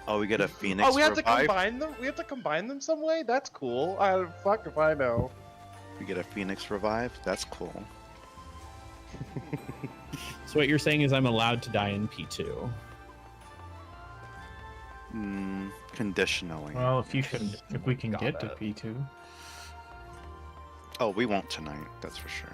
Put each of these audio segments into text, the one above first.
Oh, we get a Phoenix Oh, we have to revive? combine them? We have to combine them some way? That's cool. Fuck if I know. We get a Phoenix revive? That's cool. So what you're saying is I'm allowed to die in P2. Conditionally. Well, if we can Got get to it. P2. Oh, we won't tonight, that's for sure.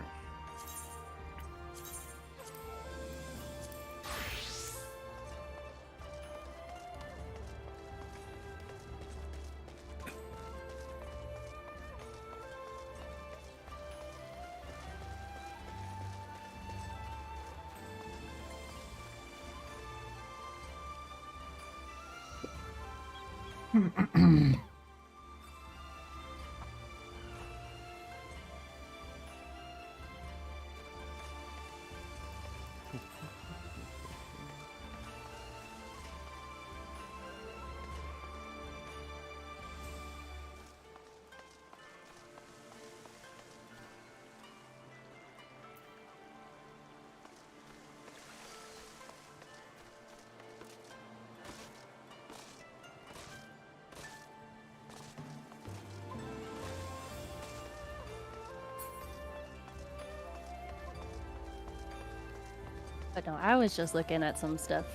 But no, I was just looking at some stuff.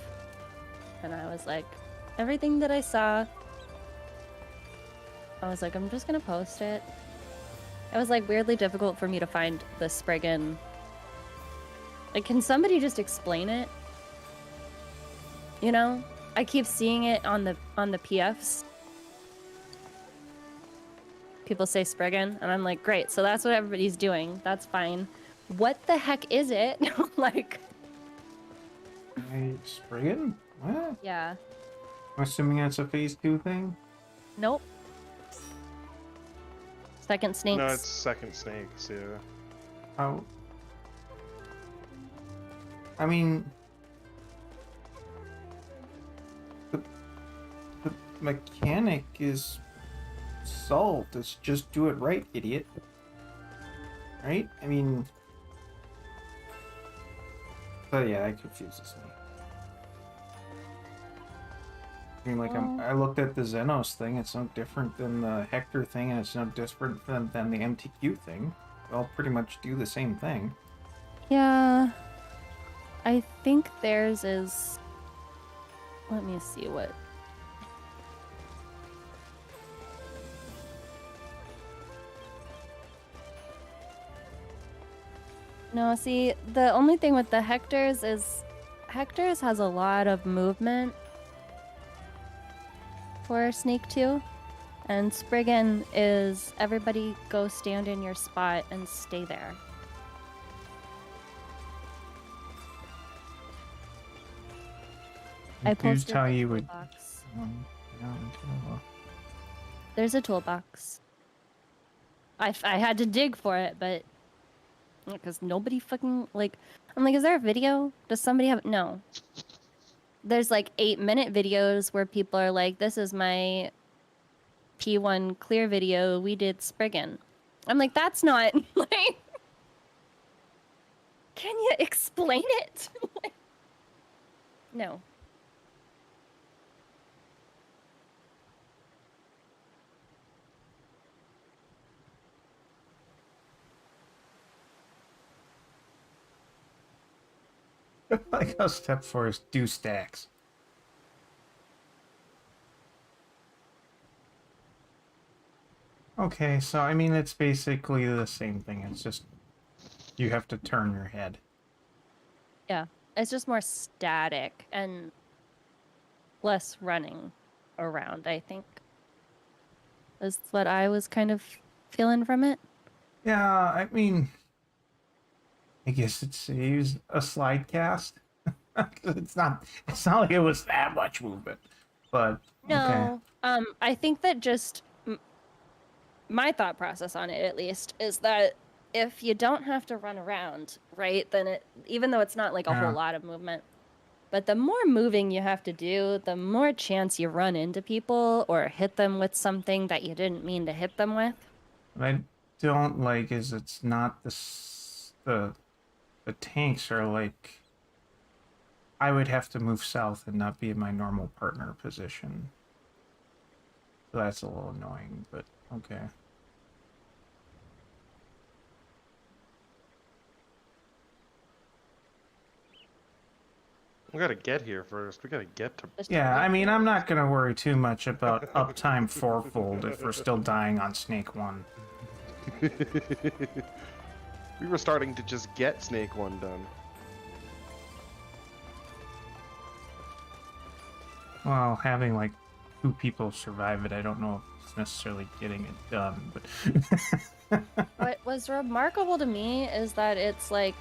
And I was like, everything that I saw, I was like, I'm just gonna post it. It was like weirdly difficult for me to find the Spriggan. Like, can somebody just explain it? You know? I keep seeing it on the PFs. People say Spriggan, and I'm like, great, so that's what everybody's doing. That's fine. What the heck is it? Like... Spriggan? What? Yeah. I'm assuming that's a phase 2 thing? Nope. Second snakes. No, it's second snakes, yeah. Oh. I mean... The mechanic is... Salt. It's just do it right, idiot. Right? I mean... But yeah, that confuses me. I mean, like, I looked at the Xenos thing, it's no different than the Hector thing, and it's no different than the MTQ thing. They all pretty much do the same thing. Yeah. I think theirs is... Let me see what... No, see, the only thing with the Hectors is... Hectors has a lot of movement for Snake 2. And Spriggan is everybody go stand in your spot and stay there. I Confused posted how the you would... toolbox. Yeah, There's a toolbox. I had to dig for it, but... Because nobody fucking, like... I'm like, is there a video? Does somebody have... No. There's like 8-minute videos where people are like, this is my P1 clear video. We did Spriggan. I'm like, that's not... like... Can you explain it? No. Like how step 4 is do stacks. Okay, so I mean it's basically the same thing. It's just you have to turn your head. Yeah. It's just more static and less running around, I think. That's what I was kind of feeling from it. Yeah, I mean, I guess it saves a slide cast. it's not like it was that much movement, but No, okay. I think that just my thought process on it, at least, is that if you don't have to run around, right, then it, even though it's not like a whole lot of movement, but the more moving you have to do, the more chance you run into people or hit them with something that you didn't mean to hit them with. What I don't like is it's not the tanks are like I would have to move south and not be in my normal partner position. So that's a little annoying, but okay. We gotta get here first. We gotta get to. Just Yeah, to I be mean, clear. I'm not gonna worry too much about uptime fourfold if we're still dying on Snake 1. We were starting to just get Snake 1 done. Well, having like 2 people survive it, I don't know if it's necessarily getting it done, but What was remarkable to me is that it's like,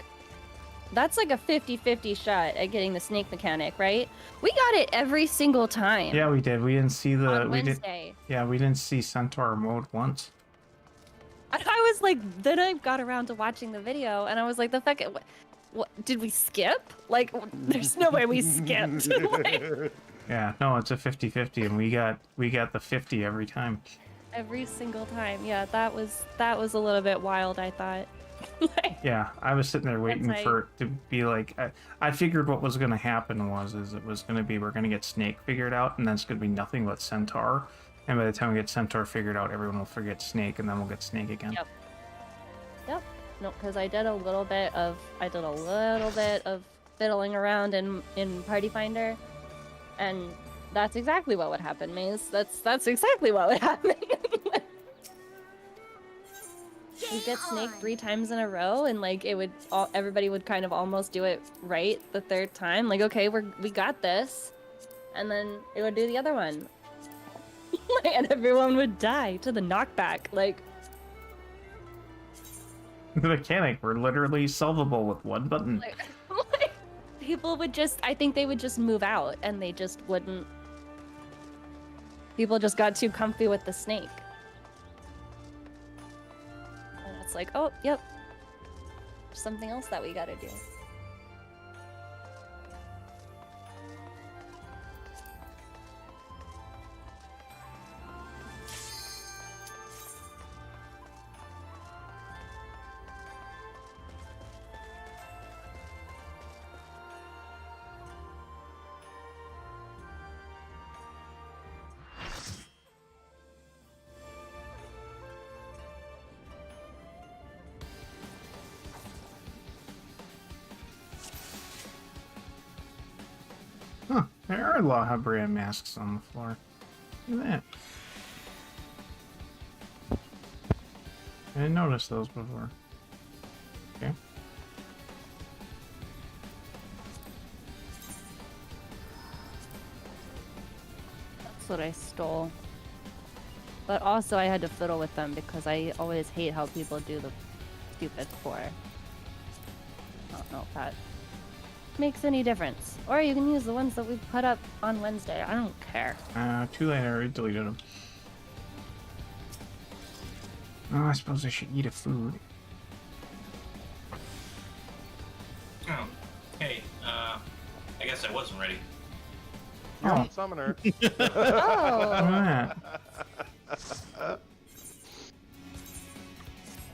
that's like a 50-50 shot at getting the snake mechanic, right? We got it every single time. yeah, we did. We didn't see the On we did. Wednesday. Yeah, we didn't see Centaur mode once. And I was like, then I got around to watching the video, and I was like, the fuck, what did we skip? Like, there's no way we skipped. Like, Yeah, no, it's a 50-50, and we got the 50 every time. every single time. Yeah, that was a little bit wild, I thought. Like, Yeah, I was sitting there waiting like- for it to be like. I figured what was going to happen is it was going to be we're going to get Snake figured out, and then it's going to be nothing but Centaur. And by the time we get Centaur figured out, everyone will forget Snake, and then we'll get Snake again. Yep. Yep. No, because I did a little bit of fiddling around in Party Finder, and that's exactly what would happen, Maze. That's exactly what would happen. You get Snake 3 times in a row, and like everybody would kind of almost do it right the 3rd time. Like, okay, we got this, and then it would do the other one, and everyone would die to the knockback. Like, The mechanic were literally solvable with one button. like people would just, I think they would just move out, and they just wouldn't. People just got too comfy with the snake. And it's like, oh, yep. Something else that we gotta do. Huh, there are La Habrea masks on the floor. Look at that. I didn't notice those before. Okay. That's what I stole. But also I had to fiddle with them because I always hate how people do the stupid 4. I don't know if that makes any difference. Or you can use the ones that we put up on Wednesday. I don't care. Too late, I already deleted them. Oh, I suppose I should eat a food. Oh, hey, I guess I wasn't ready. Oh. Summoner. Look Oh! at that.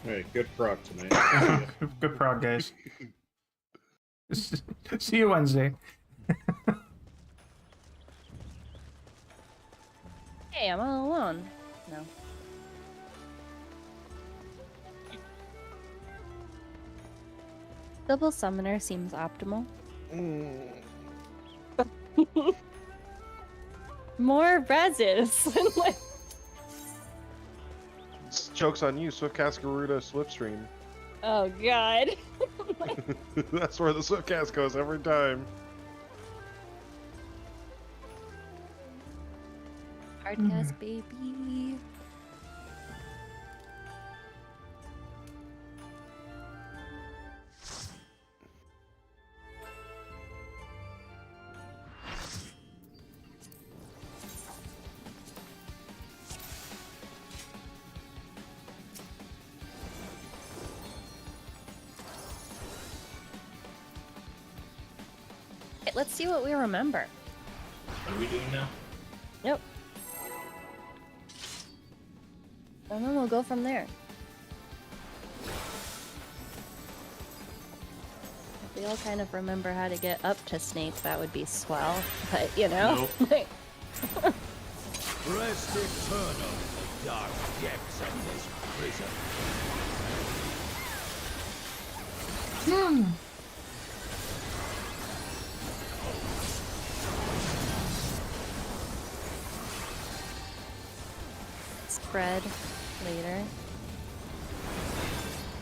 Hey, good prog tonight. Good prog, guys. See you Wednesday. Hey, I'm all alone. No. Double summoner seems optimal. More reses. Like, Joke's on you, Swiftcast Garuda Slipstream. oh god. That's where the Swiftcast goes every time. Hardcast baby. Okay, let's see what we remember. What are we doing now? Yep. And then we'll go from there. we all kind of remember how to get up to Snake, that would be swell. But, you know? Like, Rest eternal in the dark depths of this prison. spread later.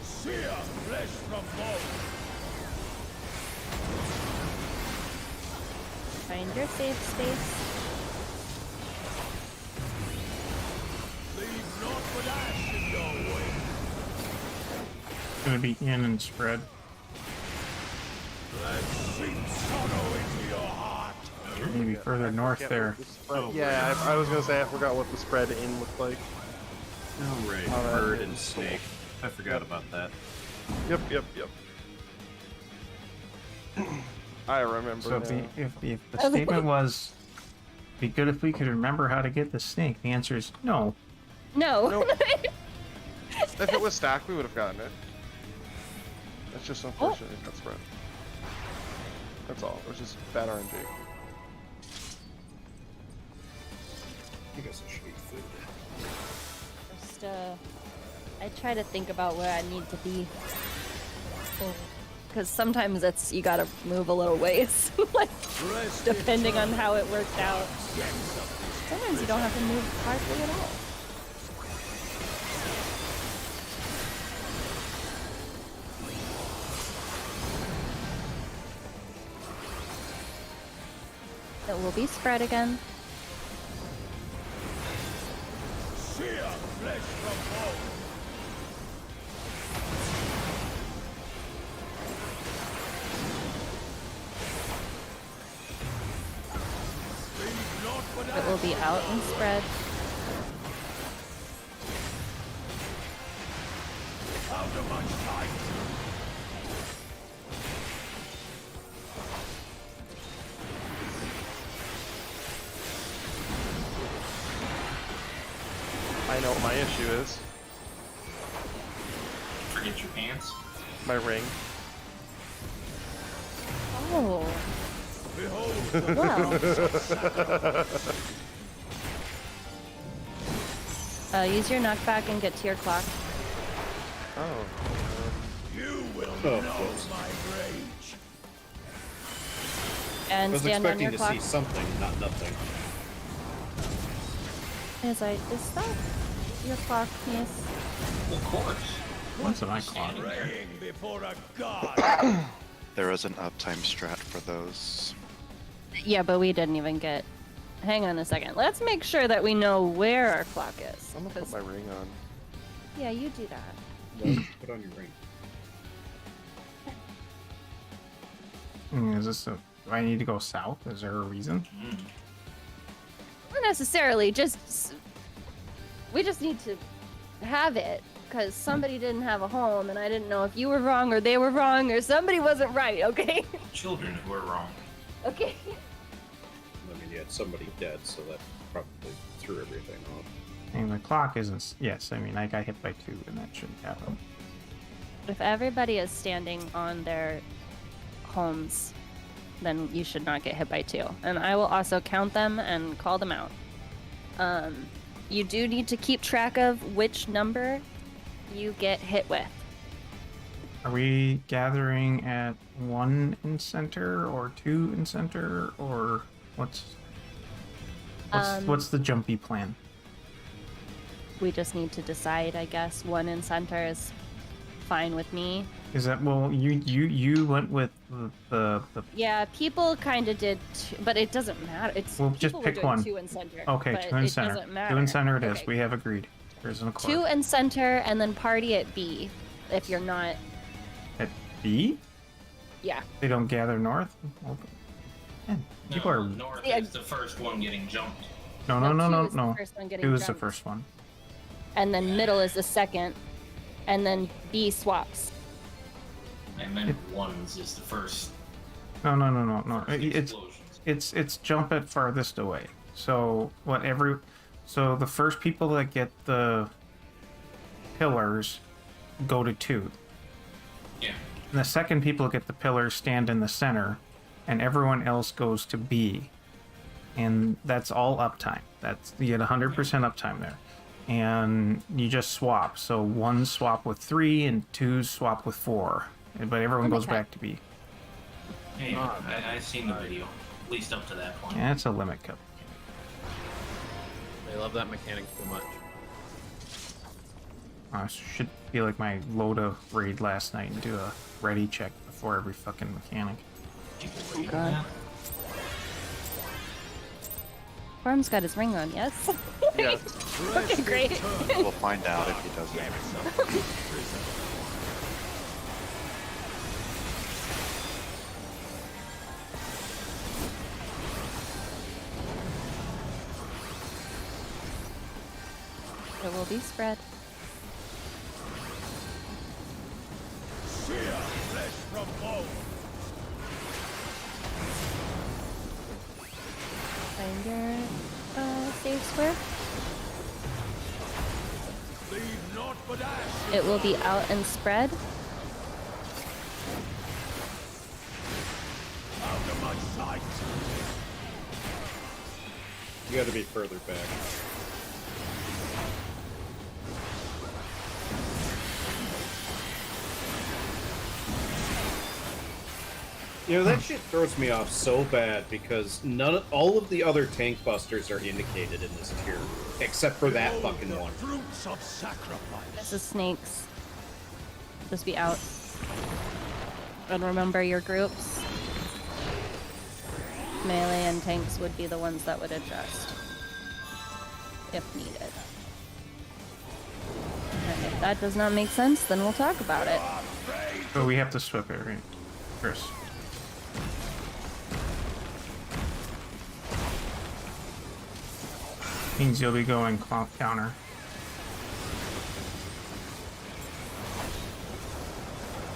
Sear flesh from bone. Find your safe space. Leave naught but ash in your way. Gonna be in and spread. Let sink sorrow into your heart. Maybe further north there. Yeah, I was gonna say I forgot what the spread in looked like. Oh, right. Oh, that Bird is and snake. I forgot about that. Yep. I remember. So now. if the statement was, "Be good if we could remember how to get the snake," the answer is no. No. Nope. If it was stacked, we would have gotten it. It's just unfortunate it got spread. That's all. It was just bad RNG. You guys should eat food. Just, I try to think about where I need to be. Because sometimes it's, you gotta move a little ways. Like, depending on how it worked out. Sometimes you don't have to move hardly at all. It will be spread again. Sear flesh from bone. Leave naught but It will be out and spread. out of my sight. I know what my issue is. Forget your pants. My ring. Oh. Behold, Well. Use your knockback and get to your clock. Oh. you will Oh, know close. my rage. I And was stand on expecting your to clock. see something, not nothing. Is that your clock, yes? Of course. What's my clock? Standing there. Praying before a god. There is an uptime strat for those. Yeah, but we didn't even get... Hang on a second. Let's make sure that we know where our clock is. I'm gonna put 'cause- my ring on. Yeah, you do that. Well, put on your ring. Is this a? Do I need to go south? Is there a reason? Not necessarily, just... We just need to have it, because somebody didn't have a home, and I didn't know if you were wrong, or they were wrong, or somebody wasn't right, okay? Children who are wrong. Okay. I mean, you had somebody dead, so that probably threw everything off. And the clock isn't. Yes, I mean I got hit by 2, and that shouldn't happen. If everybody is standing on their homes, then you should not get hit by 2. And I will also count them and call them out. You do need to keep track of which number you get hit with. Are we gathering at 1 in center or 2 in center or what's the jumpy plan? We just need to decide, I guess. 1 in center is fine with me. Is that well? You went with the Yeah, people kind of did, but it doesn't matter. It's Well, just people were pick doing one. 2 in center. okay, but 2 in it center. doesn't matter. 2 in center it is. Okay. We have agreed. There's an accord. 2 in center, and then party at B. If you're not, At B? yeah. They don't gather north. Okay. Man, people No, are North Yeah. is the first one getting jumped. no. 2 is the first one getting 2 is the jumped. first one. And then middle is the second, and then B swaps. I meant ones is the first. No. first It's explosions. it's jump it farthest away. So so the first people that get the pillars go to 2. Yeah. And the second people get the pillars stand in the center, and everyone else goes to B. And that's all uptime. That's you get 100% uptime there. And you just swap. So 1 swap with 3 and 2 swap with 4. But everyone goes Okay. back to B. Hey, I've seen the video, at least up to that point. Yeah, it's a limit cup. They love that mechanic too much. I should be like my Loda raid last night and do a ready check before every fucking mechanic. People Oh, reading God. that. Farm's got his ring on, yes? Yeah. Okay, great. We'll find out if he doesn't. It will be spread. Sear flesh from bone. Find your save square. Leave naught but ash. It will be out and spread. Out of my sight. You gotta be further back. You know, that shit throws me off so bad because all of the other tank busters are indicated in this tier, except for that Behold fucking the one. Fruits of sacrifice. This is snakes. Just be out. And remember your groups. Melee and tanks would be the ones that would adjust. If needed. And if that does not make sense, then we'll talk about it. But we have to swip it, right? First. Means you'll be going counter.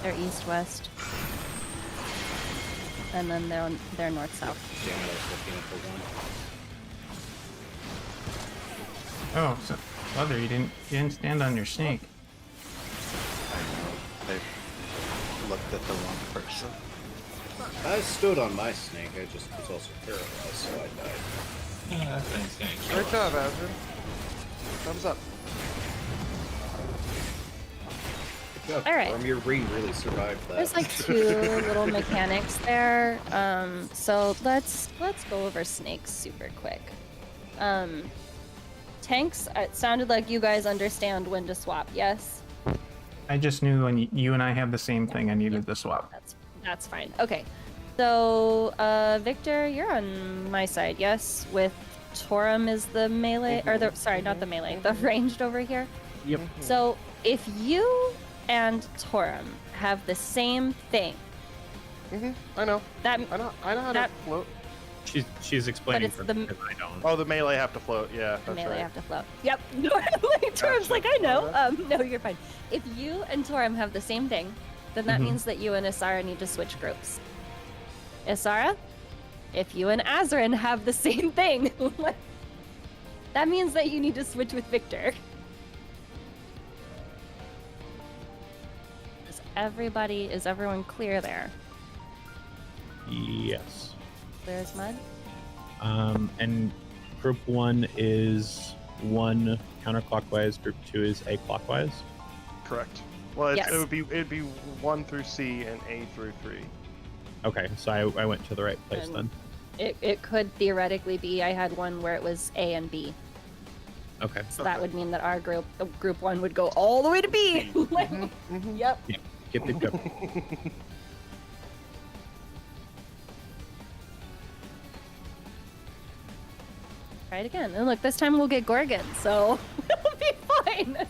They're east-west. And then they're north-south. Damn it, I was looking at the one. Oh, so Mother, you didn't stand on your snake. I know. They looked at the wrong person. I stood on my snake, I just was also paralyzed, so I died. Yeah, that thing's gonna kill Great us. job, Azure. Thumbs up. Good job, All right. Storm, your ring really survived that. There's like 2 little mechanics there. So let's go over snakes super quick. Tanks, it sounded like you guys understand when to swap, yes? I just knew when you and I had the same thing, I needed the swap. That's fine. Okay. So, Victor, you're on my side, yes? With Torum is the melee, or sorry, not the melee, the ranged over here. Yep. So, if you and Torum have the same thing, I know. that I know how to That- float. She's explaining it's for the- me because I don't. Oh, the melee have to float. Yeah, the that's melee right. have to float. Yep. Torum's like, I know. No, you're fine. If you and Torum have the same thing, then that means that you and Isara need to switch groups. Isara, if you and Azarin have the same thing, that means that you need to switch with Victor. Is everyone clear there? Yes. Clear as mud? And group 1 is 1 counterclockwise, group 2 is a clockwise. Correct. Well, Yes. it'd be 1 through C and A through 3. Okay, so I went to the right place And- then. It could theoretically be. I had one where it was A and B. Okay. So that would mean that our group 1 would go all the way to B. Like, Yep. Get the go. Try it again. And look, this time we'll get Gorgon, so it'll be fine.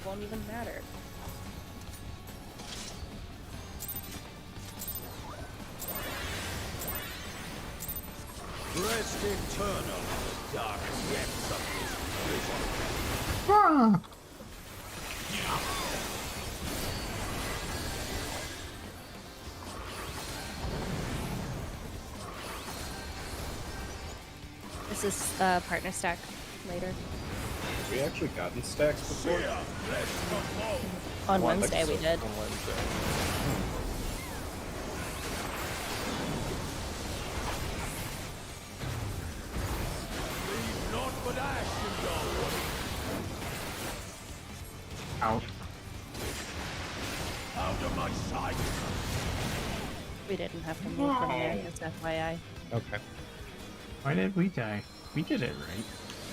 Won't even matter. Rest eternal in the dark depths of this prison. This is partner stack later. Have we actually gotten stacks before? On Wednesday we did. On Wednesday. Leave not but ashes, Out. out of my sight. We didn't have to move from there, just FYI. Okay. Why did we die? We did it right.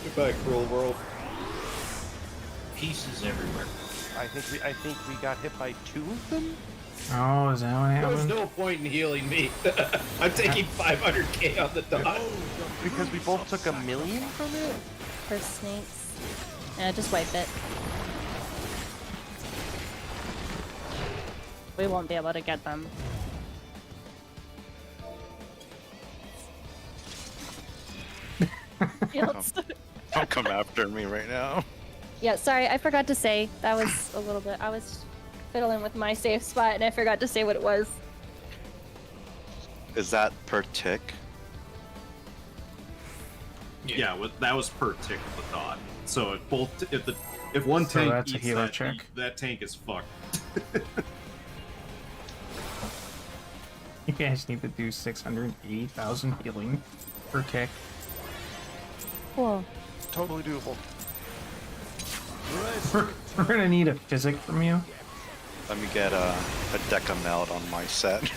Goodbye, cruel world. Pieces everywhere. I think we got hit by 2 of them. Oh, is that what There was happened? no point in healing me. I'm taking 500k on the dot. Because we both took 1,000,000 from it. For snakes. Yeah, just wipe it. We won't be able to get them. Fields. Don't come after me right now. Yeah, sorry, I forgot to say. That was a little bit. I was fiddling with my safe spot and I forgot to say what it was. Is that per tick? Yeah, that was per tick of the dot. So if one So tank that's a eats healer that, check. that tank is fucked. You guys need to do 680,000 healing per tick. Cool. Totally doable. We're gonna need a physic from you. Let me get a Deca meld on my set.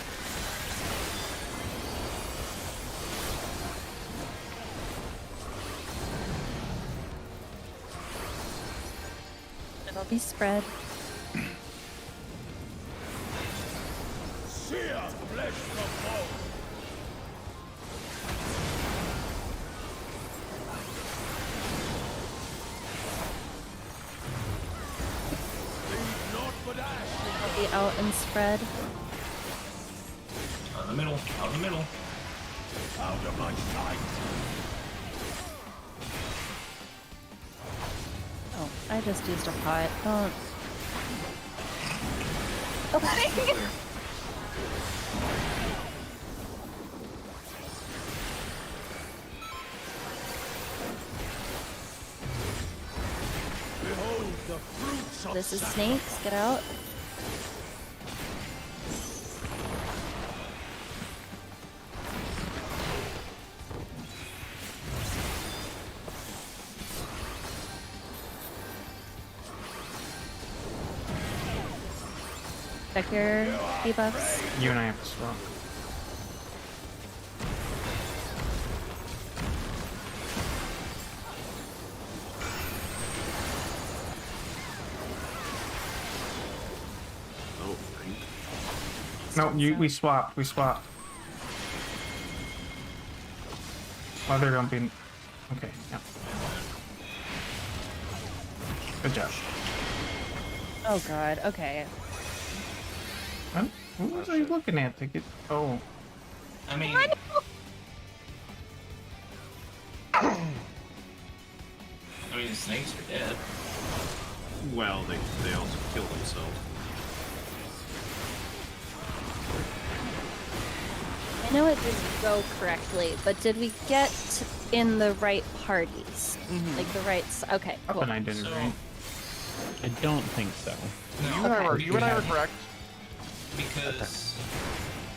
It'll be spread. Sear flesh from bone. Leave not but ashes. It'll be out and spread. Out in the middle. Out in the middle. Out of my sight. Oh, I just used a pot. Don't. Okay. Behold the fruits of This is sacrifice. snakes. Get out. Check your debuffs. You and I have to swap. Oh, No, we swapped. We swapped. Mother, don't be. Okay, yeah. Good job. Oh god. Okay. What was I looking at to get? Oh, I mean, the snakes are dead. well, they also kill themselves. I know it didn't go correctly, but did we get in the right parties? Like the right. Okay. up Cool. and I did it So- right. I don't think so. No, You and I were correct. because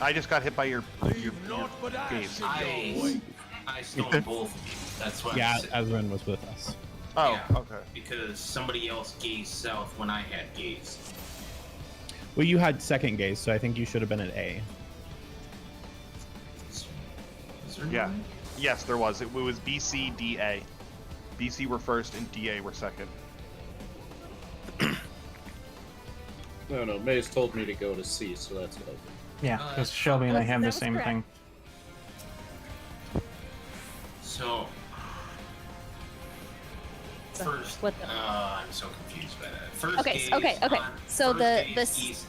I just got hit by your Leave not but ashes. gaze. I stoned both of you. That's what Yeah, I'm saying. Azrin was with us. Oh, Yeah. okay. Because somebody else gazed south when I had gaze. Well, you had second gaze, so I think you should have been at A. Is there Yeah. no- Yes, there was. It was BC, DA. BC were first and DA were second. No, Maze told me to go to C, so that's what I did. Yeah, because Shelby and I have That the was same correct. thing. So So, first, what the- I'm so confused by that. First Okay, gaze okay. on- So first the gaze east.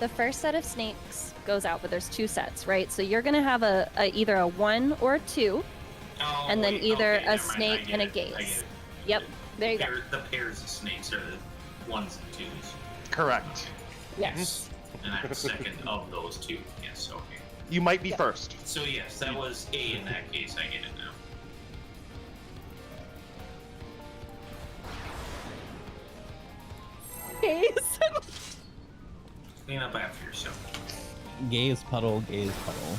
the first set of snakes goes out, but there's two sets, right? So you're gonna have a either a 1 or 2, Oh, and then wait, either okay, a never mind, snake I get and a it, I gaze. get it. Yep. There you go. The pairs of snakes are the 1s and 2s. Correct. Yes. And I'm second of those 2. Yes, okay. You might be Yeah. first. So yes, that was A in that case. I get it now. case. Clean up after yourself. Gaze puddle, gaze puddle.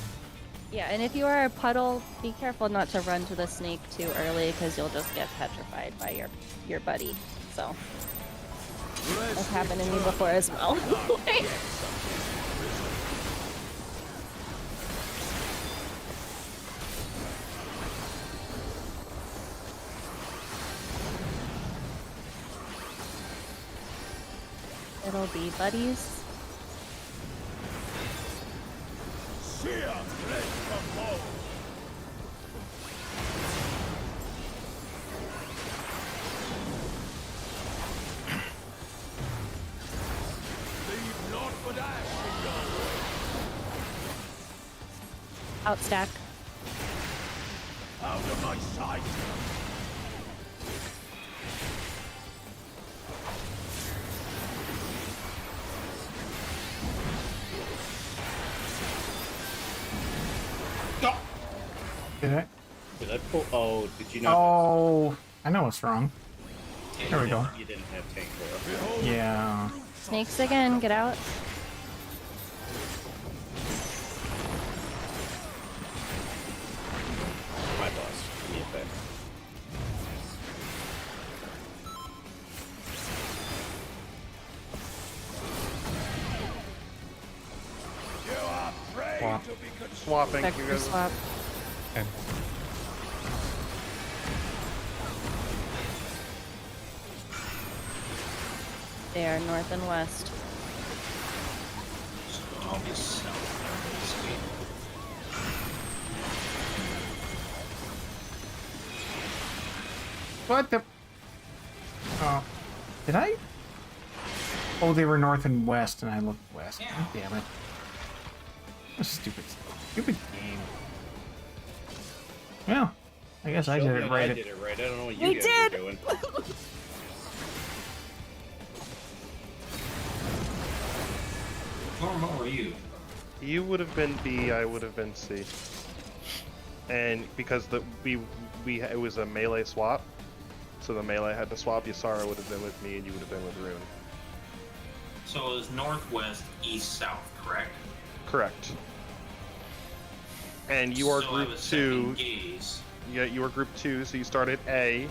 Yeah, and if you are a puddle, be careful not to run to the snake too early, because you'll just get petrified by your buddy. So that's happened to me before as well. It'll be buddies. Outstack. Out of my sight! Did I? Did I pull? Oh, did you not? Oh, I know what's wrong. There we go. You didn't have tank for. Yeah. Snakes again, get out. My boss. Give me a back. Swap. Swapping. You Vector guys. swap. Okay. They are north and west. So I'll be south. Sweet. What the? Oh, did I? Oh, they were north and west, and I looked west. Yeah. God damn it! What a stupid game. Well, I guess I did it right. I did it right. I don't know what you We guys did! were doing. Norm, what were you? You would have been B, I would have been C. And because it was a melee swap, so the melee had to swap. Yasara would have been with me, and you would have been with Rune. So it was northwest, east, south, correct? Correct. And you are so group I was 2. Gaze. Yeah, you are group 2, so you start at A,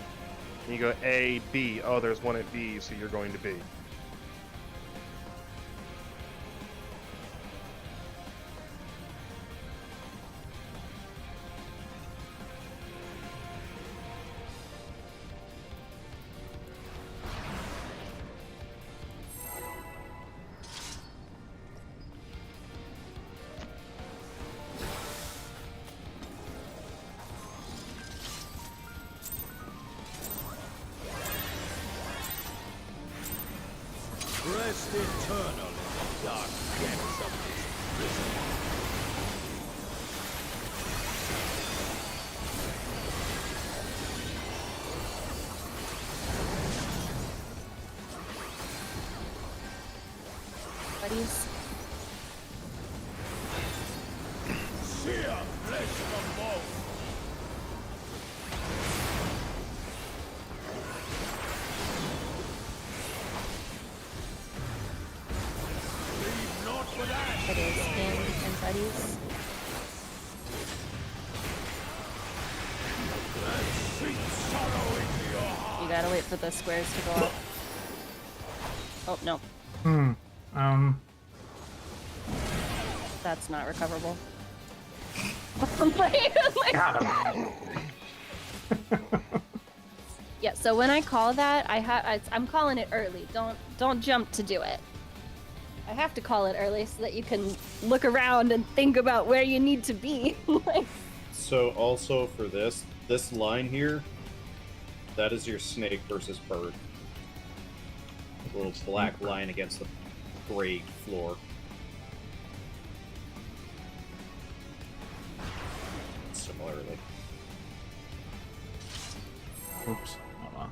and you go A, B. Oh, there's one at B, so you're going to B. Rest eternal in the dark depths of this prison. Buddies. Sear flesh from bone. Leave not but ash. It is him and buddies. Sweet sorrow into your heart. You gotta wait for the squares to go up. Oh, no. That's not recoverable. Yeah, so when I call that, I'm calling it early. Don't jump to do it. I have to call it early so that you can look around and think about where you need to be. Like, So also for this line here, that is your snake versus bird. A little black line against the gray floor. Similarly. Oops. Hold on.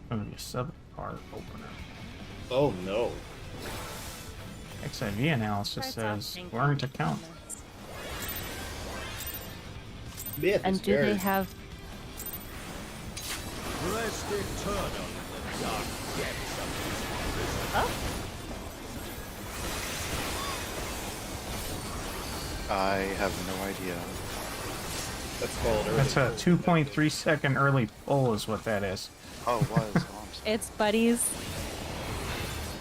Gonna be a sub-part opener. Oh no. XIV analysis says learn to count. Myth and is do they very- have? Rest eternal in the dark depths of this prison. Oh, I have no idea. That's called early. That's a 2.3 second early pull is what that is. Oh, it was. Oh, I'm sorry. it's buddies.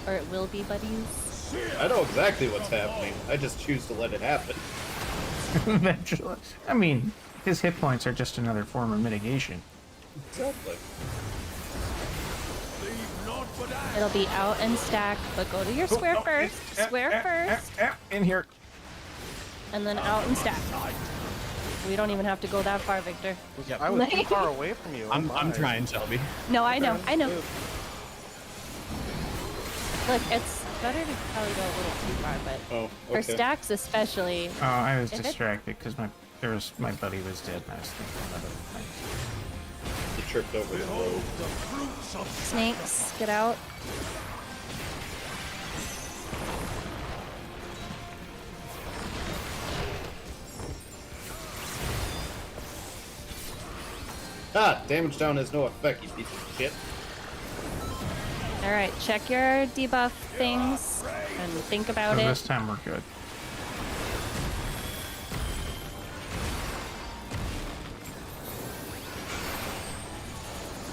Or it will be buddies. I know exactly what's happening. I just choose to let it happen. Eventually. I mean, his hit points are just another form of mitigation. Exactly. It'll be out and stack, but go to your square first. Square first, In here. and then out and stack. We don't even have to go that far, Victor. I was too far away from you. I'm fine. trying, Shelby. No, I know. Look, it's better to probably go a little too far, but Oh, for okay. stacks especially, Oh, I was If it- distracted because my buddy was dead and I was thinking of other things. You tripped over the road. snakes, get out. Ah, damage down has no effect, you piece of shit. All right, check your debuff things and think about So it. this time we're good.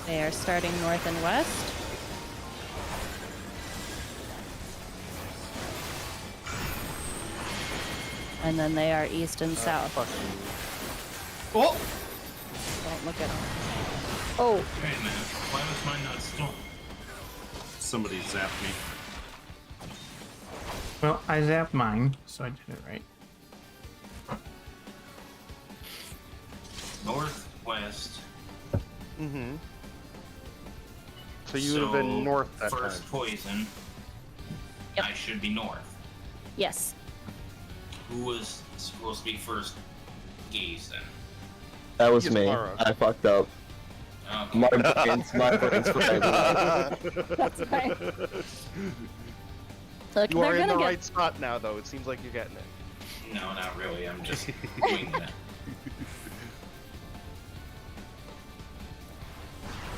They are starting north and west. And then they are east and south. Fuck you. Oh! Don't look at them. Oh, Wait a minute. Why was mine not storm? Somebody zapped me. Well, I zapped mine, so I did it right. Northwest. Mm-hmm. So you would have been north that first time. poison. Yep. I should be north. yes. Who was supposed to be first gaze then? That was Yes, me. Mara. I fucked up. My brain's crazy. That's fine. Look, You are they're in gonna the get. right spot now, though. It seems like you're getting it. No, not really. I'm just winging it.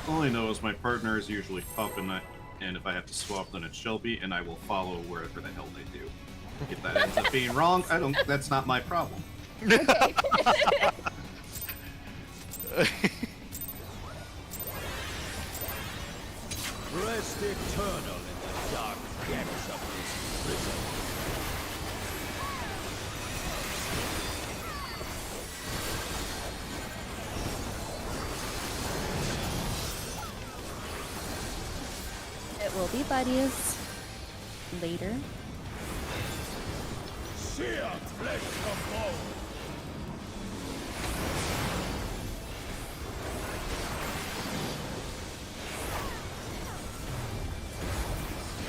All I know is my partner is usually Pup, and if I have to swap, then it's Shelby, and I will follow wherever the hell they do. If that ends up being wrong, that's not my problem. Rest eternal in the dark depths of this prison. It will be buddies later. Sear flesh of bone.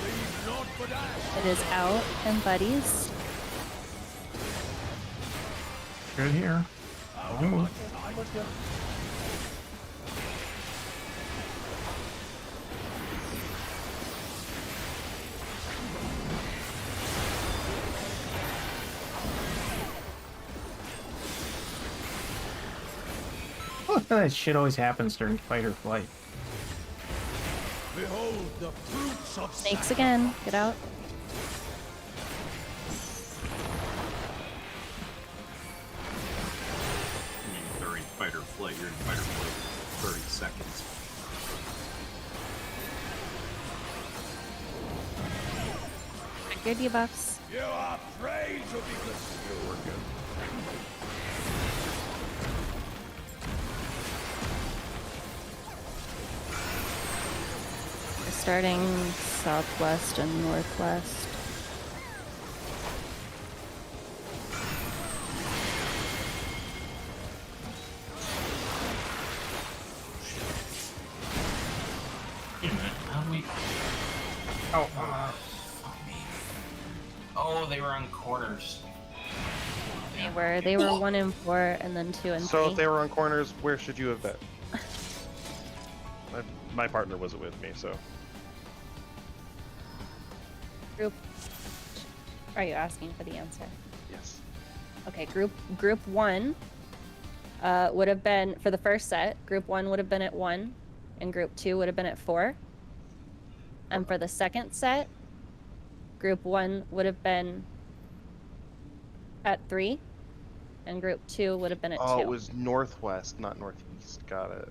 Leave naught but ash. It is out and buddies. Good here. Don't move. That shit always happens during fight or flight. Behold the fruits of Snakes again. Get out. I mean, during fight or flight, you're in fight or flight for 30 seconds. Check your debuffs. You are prey to be pursued. We're starting southwest and northwest. Wait a minute. How do we? Oh, Fuck me. Oh, they were on corners. They were 1 and 4, and then 2 and 3. So if they were on corners, where should you have been? My partner wasn't with me, so. Group. Are you asking for the answer? Yes. Okay, group 1 would have been for the first set. Group 1 would have been at 1, and group 2 would have been at 4. And for the second set, Group 1 would have been at 3, and Group 2 would have been at 2. Oh, it was northwest, not northeast. Got it.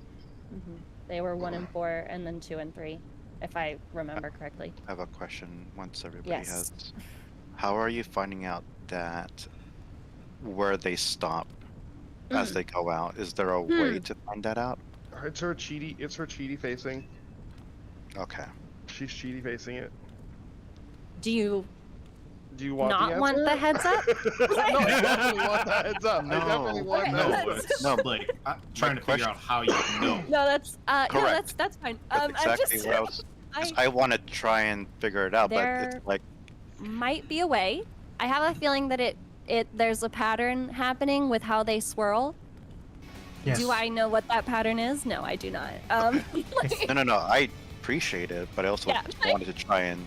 They were 1 and 4, and then 2 and 3, if I remember correctly. I have a question once everybody Yes. has. How are you finding out that where they stop as they go out? Is there a way to find that out? It's her cheaty facing. Okay. She's cheaty facing it. Do you want not the want answer? the heads up? No, I definitely want the heads up. No. I definitely want Okay, that. let's- No, like I'm trying to figure out how you know. No, that's no, Correct. that's fine. That's I'm exactly just, what I was. 'Cause I want to try and figure it out, but There- it's like might be a way. I have a feeling that there's a pattern happening with how they swirl. Yes. Do I know what that pattern is? No, I do not. Like, no. I appreciate it, but I also Yeah. wanted to try and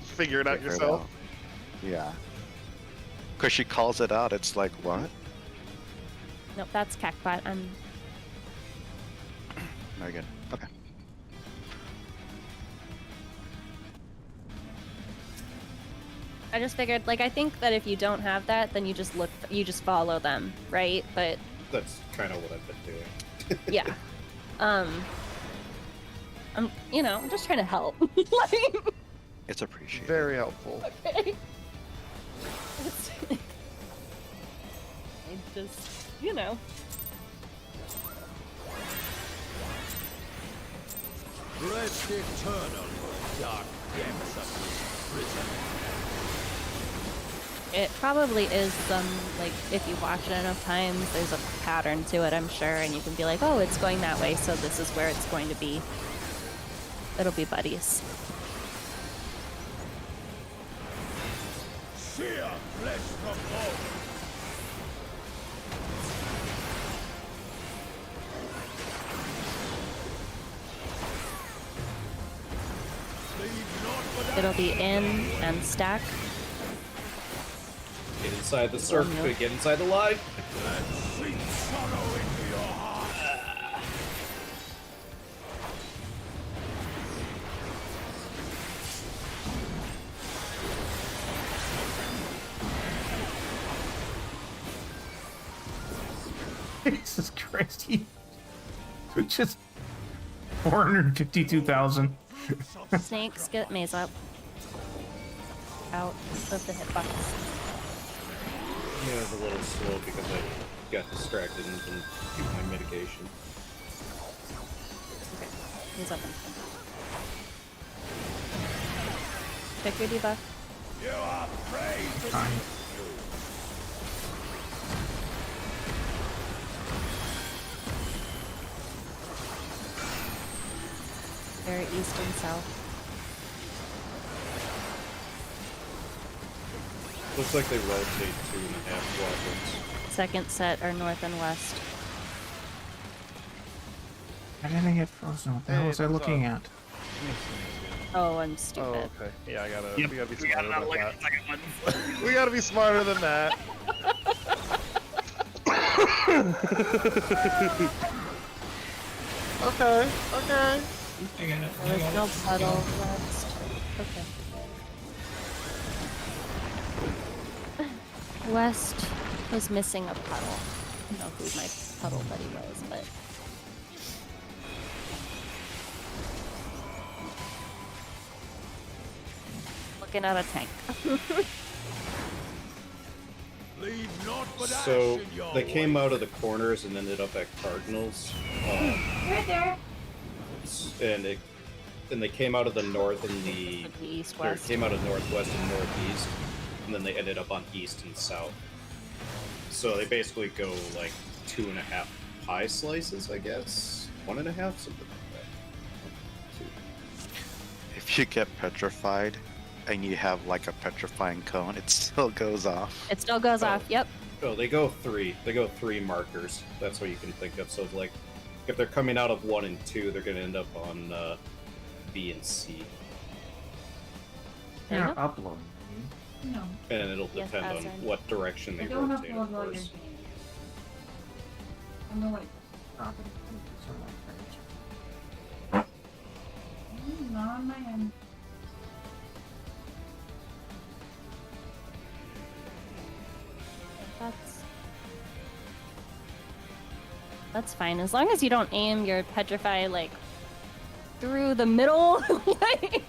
Figure it out figure yourself. out. Yeah. Because she calls it out. It's like, what? nope, that's Cackbot. I'm Very good. Okay. I just figured, like, I think that if you don't have that, then you just follow them, right? But That's kind of what I've been doing. yeah, I'm just trying to help. Like, It's appreciated. Very helpful. okay. I just, Rest eternal, dark depths of this prison. It probably is some, like, if you watch it enough times, there's a pattern to it, I'm sure, and you can be like, oh, it's going that way, so this is where it's going to be. It'll be buddies. Sear flesh from bone. It'll be in and stack. Get inside the circle. Get inside the line. Sink sorrow into your heart. Jesus Christ, he just 452,000. Snakes, get maze up. Out of the hitbox. Yeah, it was a little slow because I got distracted and didn't do my mitigation. Okay, maze up. Pick your debuff. You are prey. Fine. Very east and south. Looks like they rotate 2.5 quadrants. Second set are north and west. How did I get frozen? What the hell was I looking at? Oh, I'm Oh, stupid. okay. Yeah, Yep, we gotta be we gotta smarter not than look that. at the second one. We gotta be smarter than that. Okay. I got it. There was no puddle west. Okay. West was missing a puddle. I don't know who my puddle buddy was, but looking at a tank. Leave naught but So ash in your they came wake. out of the corners and ended up at Cardinals. Right there. And they came out of the north and the The east or west. came out of northwest and northeast, and then they ended up on east and south. So they basically go like 2.5 pie slices, I guess. 1.5, something like that. If you get petrified and you have like a petrifying cone, it still goes off. It still goes Oh. off. Yep. Oh, they go 3. They go 3 markers. That's what you can think of. So like, if they're coming out of 1 and 2, they're gonna end up on B and C, There you Yeah, go. upload. No. and it'll Yes, depend on Azan. what direction they I don't have rotate, to of upload your course. game. I'm gonna wait. Not on my end. That's fine. As long as you don't aim your petrify, like, through the middle. Like,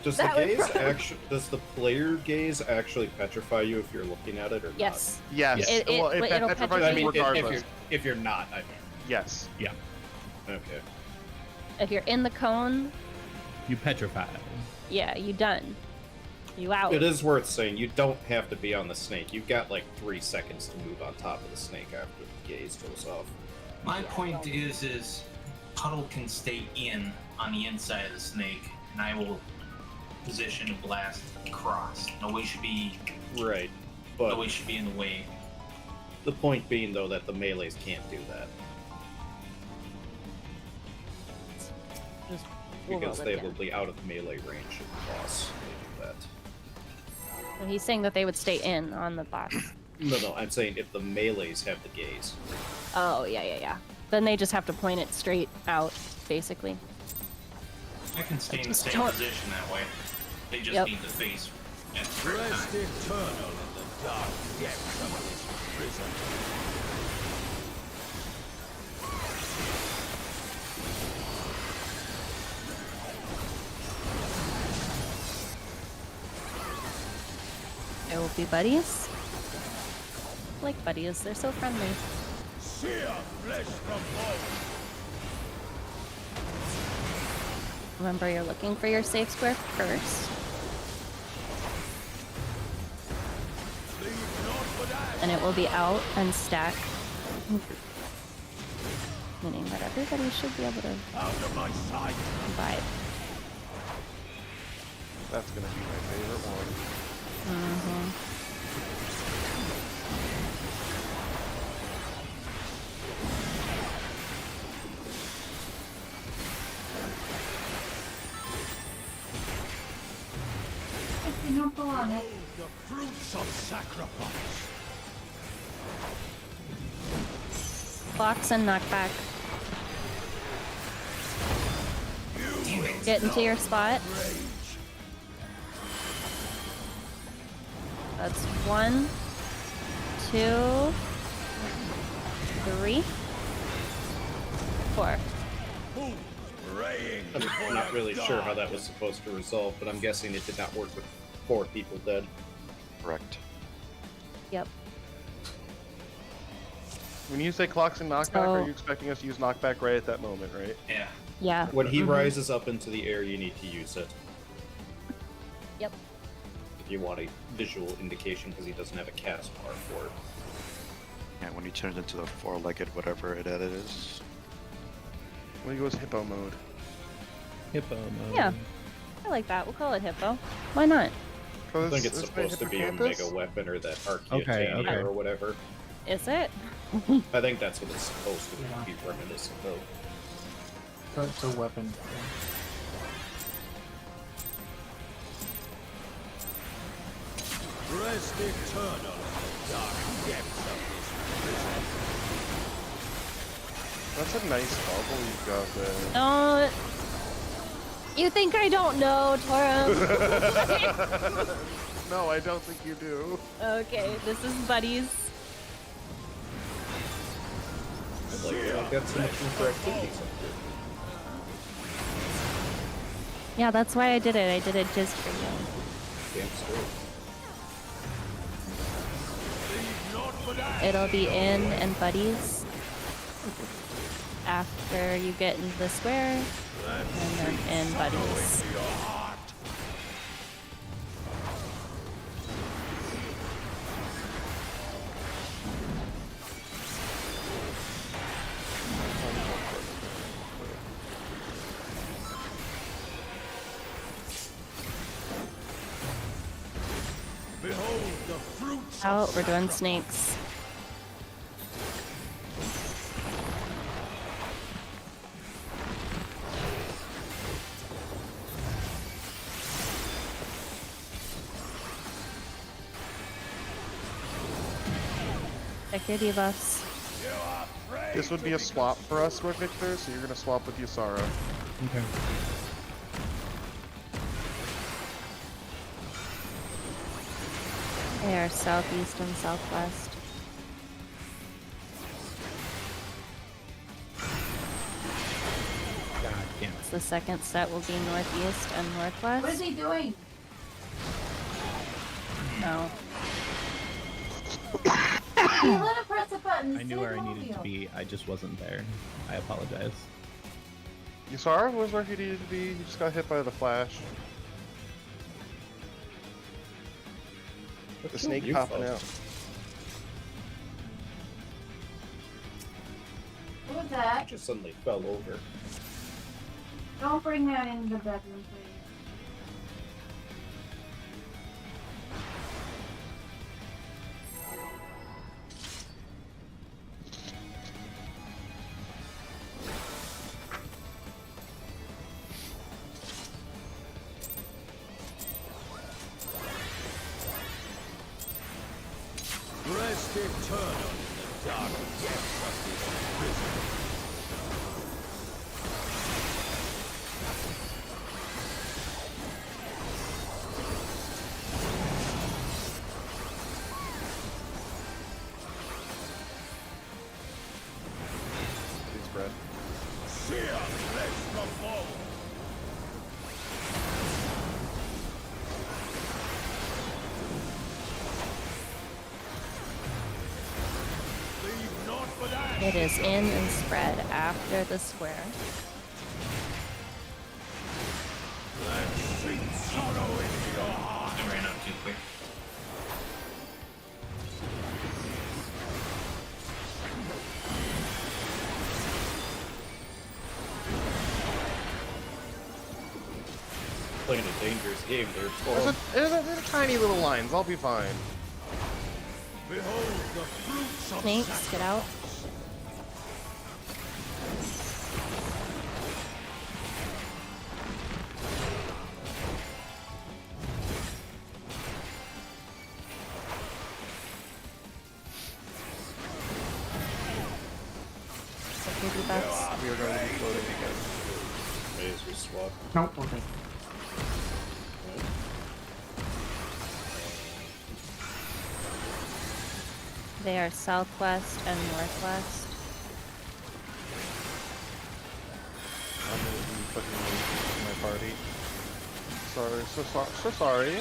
Does the That would gaze probably- actually? Does the player gaze actually petrify you if you're looking at it or yes. Yes. It'll petrifies petrify not? I you mean, regardless. if you're not, I mean. Yes. Okay. If you're in the cone, You petrify. yeah, you done. You out. It is worth saying you don't have to be on the snake. You've got like 3 seconds to move on top of the snake after the gaze goes off. My point is Puddle can stay in on the inside of the snake, and I will position a blast across. Nobody should be Right, but nobody should be in the way. the point being though that the melees can't do that Just we'll because roll they it will down. be out of melee range of the boss. They do that. So he's saying that they would stay in on the boss. No, I'm saying if the melees have the gaze. Oh, yeah. Then they just have to point it straight out, basically. I can stay in the Just same don't- position that way. They just Yep. need to face at the right Rest time. eternal in the dark depths of this prison. There will be buddies. I like buddies, they're so friendly. Sear flesh from bone. Remember, you're looking for your safe square first. Leave naught but ash. And it will be out and stack. Meaning that everybody should be able to Out of my sight. vibe. That's gonna be my favorite one. The fruits of sacrifice. Blocks and knockback. Get into your spot. That's 1, 2, 3, 4. Praying. I'm not really sure how that was supposed to resolve, but I'm guessing it did not work with 4 people dead. Correct. Yep. When you say clocks and knockback, So- are you expecting us to use knockback right at that moment, right? Yeah. Yeah. When he rises up into the air, you need to use it. Yep. If you want a visual indication, because he doesn't have a cast bar for it. Yeah, when he turns into the four-legged whatever it is. When he goes hippo mode. Hippo mode. Yeah. I like that. We'll call it hippo. Why not? I think it's supposed to be a mega weapon or that Archaeotania okay. or whatever. Is it? I think that's what it's supposed to be reminiscent of. So it's a weapon. Rest eternal in the dark depths of this prison. That's a nice bubble you got there. Don't. You think I don't know, Torum? No, I don't think you do. Okay, this is buddies. I've got so much room for activities up here. Yeah, that's why I did it. I did it just for you. Damn straight. It'll be in and buddies after you get into the square, and then in buddies. Behold the fruits of Out, we're doing snakes. Check your debuffs. This would be a swap for us with Victor, so you're gonna swap with Yusara. Okay. They are southeast and southwest. the second set will be northeast and northwest. What is he doing? No. He let him press the button. I knew where I needed to be. I just wasn't there. I apologize. Yusara was where he needed to be. He just got hit by the flash. The snake popping out. What was that? Just suddenly fell over. Don't bring that in the bedroom, please. Rest eternal in the dark depths of this prison. Please, Brad. Fear flesh from bone. Leave not for that. It is in and spread after the square. And sink sorrow into your heart. I ran up too quick. Playing a dangerous game there, They're tiny little lines. I'll be fine. Behold the fruits of Snakes, get out. Baby bucks. We are going to be floating again. May as we swap. Nope, okay. They are southwest and northwest. I'm going to be fucking my party. Sorry, so sorry.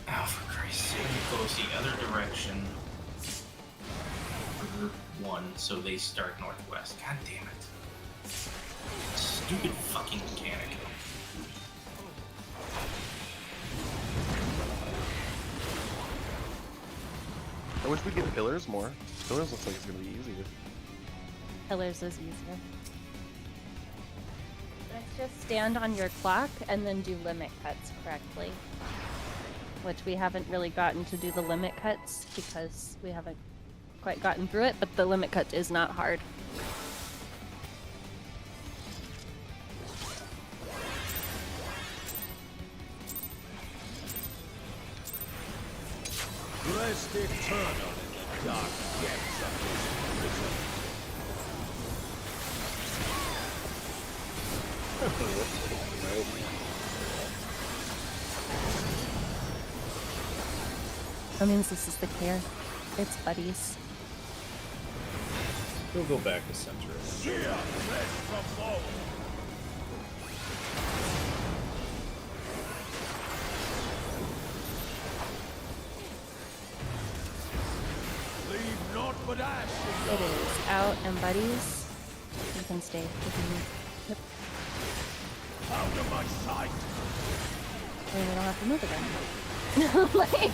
Oh, for Christ's sake, it goes the other direction for group 1, so they start northwest. God damn it. Stupid fucking mechanic. I wish we'd get pillars more. Pillars looks like it's gonna be easier. Pillars is easier. Let's just stand on your clock and then do limit cuts correctly. Which we haven't really gotten to do the limit cuts because we haven't quite gotten through it, but the limit cut is not hard. Rest eternal in the dark depths of this prison. That means this is the care. It's buddies. We'll go back to center. Fear flesh from bone. Leave not but ash in It your is out and buddies. You can stay. You can... Yep. out of my sight. And we don't have to move again. Like...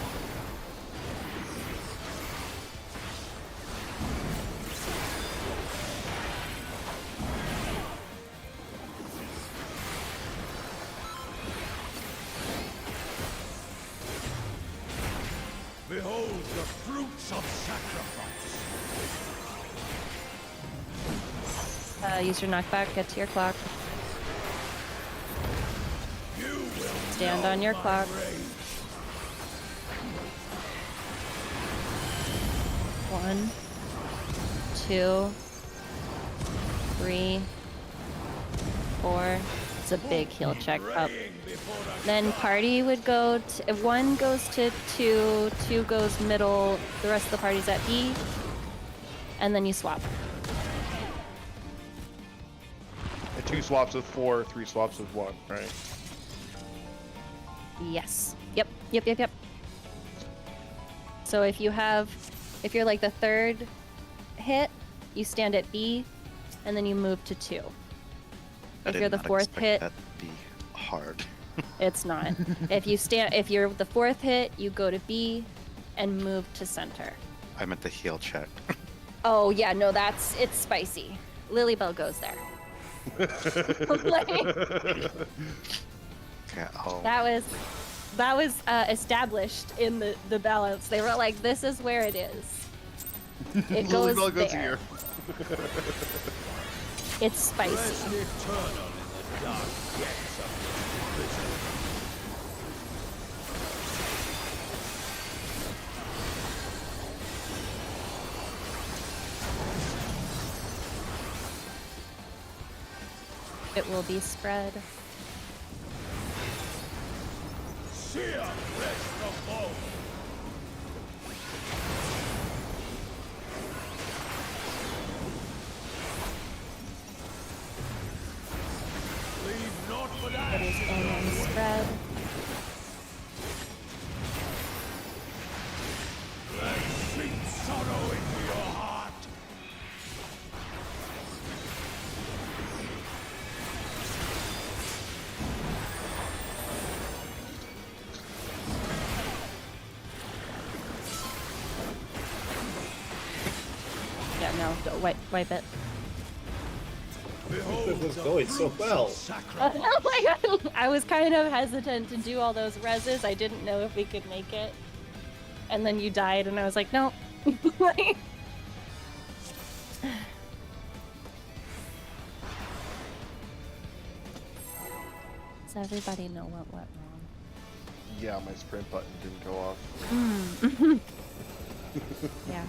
Behold the fruits of sacrifice. use your knockback, get to your clock. You will Stand know on your my clock. rage. 1, 2, 3, 4. It's a big heal check up. Then party would go to, if 1 goes to 2, 2 goes middle, the rest of the party's at B. and then you swap. And 2 swaps with 4, 3 swaps with 1, right? Yes. Yep. So if you're like the 3rd hit, you stand at B, and then you move to 2. I If did you're the not 4th expect hit, that to be hard. it's not. If you're the 4th hit, you go to B, and move to center. I meant the heal check. Oh yeah, no, it's spicy. Lilybell goes there. Yeah, oh. That was established in the balance. They were like, this is where it is. It goes Lilybell goes there. here. It's spicy. Rest eternal in the dark depths of this prison. It will be spread. Sear rest the bone. Leave not for that. It is in and spread. Sweet sorrow into your heart. Yeah, no, go wipe it. This is going so well. Oh my god! I was kind of hesitant to do all those reses. I didn't know if we could make it. And then you died, and I was like, no. Does everybody know what went wrong? Yeah, my sprint button didn't go off. Yeah.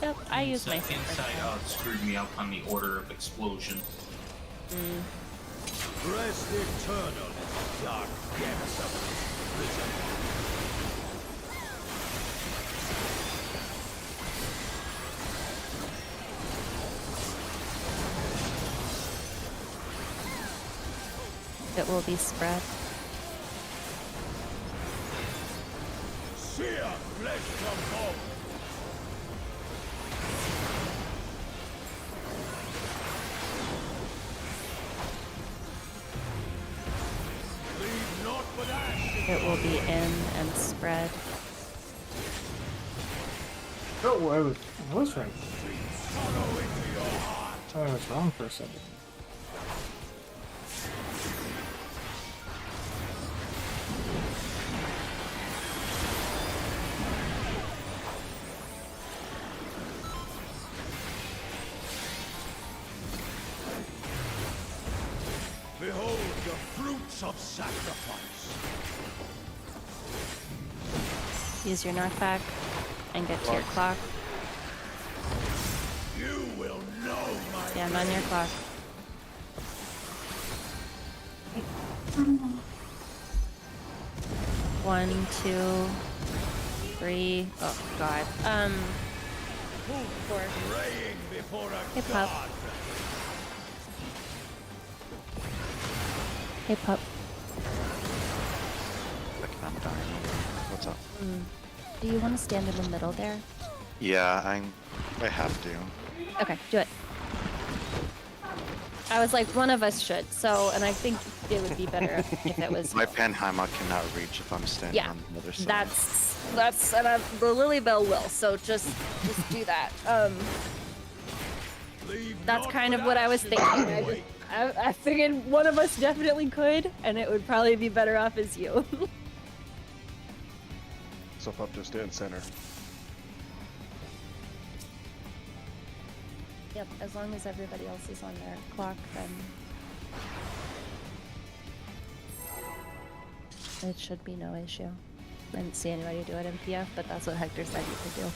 Yep, I use my Inside Out screwed me up on the order of explosion. Rest eternal in the dark depths of this prison. It will be spread. Sear flesh from bone. Leave not but ash. It will be in and spread. Oh, I was right. Sorrow into your heart. I thought I was wrong for a second. Behold the fruits of sacrifice. Use your knockback and get to your clock. You will know my Stand on your clock. One, 2, 3. Oh god. 4. praying before a Hey, pup. god. Hey, pup. Like I'm dying. What's up? Do you want to stand in the middle there? Yeah, I have to. Okay, do it. I was like, one of us should. So, and I think it would be better if it was. My you. Panheimer cannot reach if I'm standing Yeah, on the other side. that's and the Lilybell will. So just do that. Leave That's not kind but of what I was ashes thinking. to wait. I figured one of us definitely could, and it would probably be better off as you. So if I'm just in center. Yep, as long as everybody else is on their clock, then it should be no issue. I didn't see anybody do it in PF, but that's what Hector said you could do.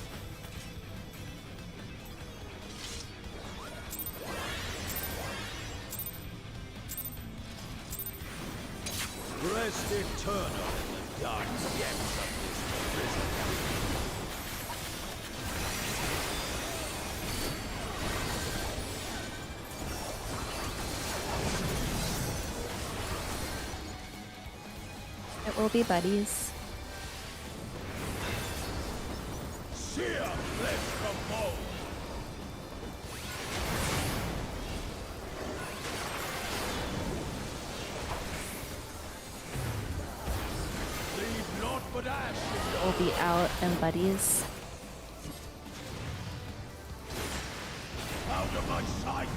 Rest eternal in the dark depths of this prison. It will be buddies. Sheer flesh from bone. Leave naught but ash. It will be out and buddies. Out of my sight.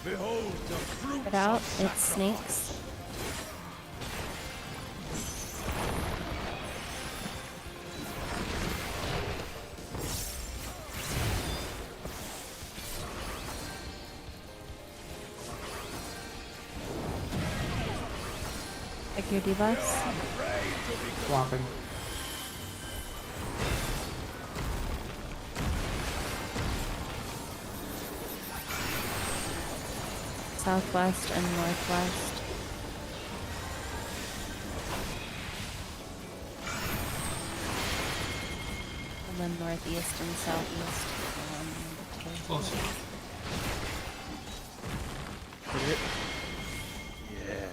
Behold the fruit Put out. of It's sacrifice. snakes. Like your debuffs. Swapping. Southwest and northwest. And then northeast and southeast. Close. Yeah.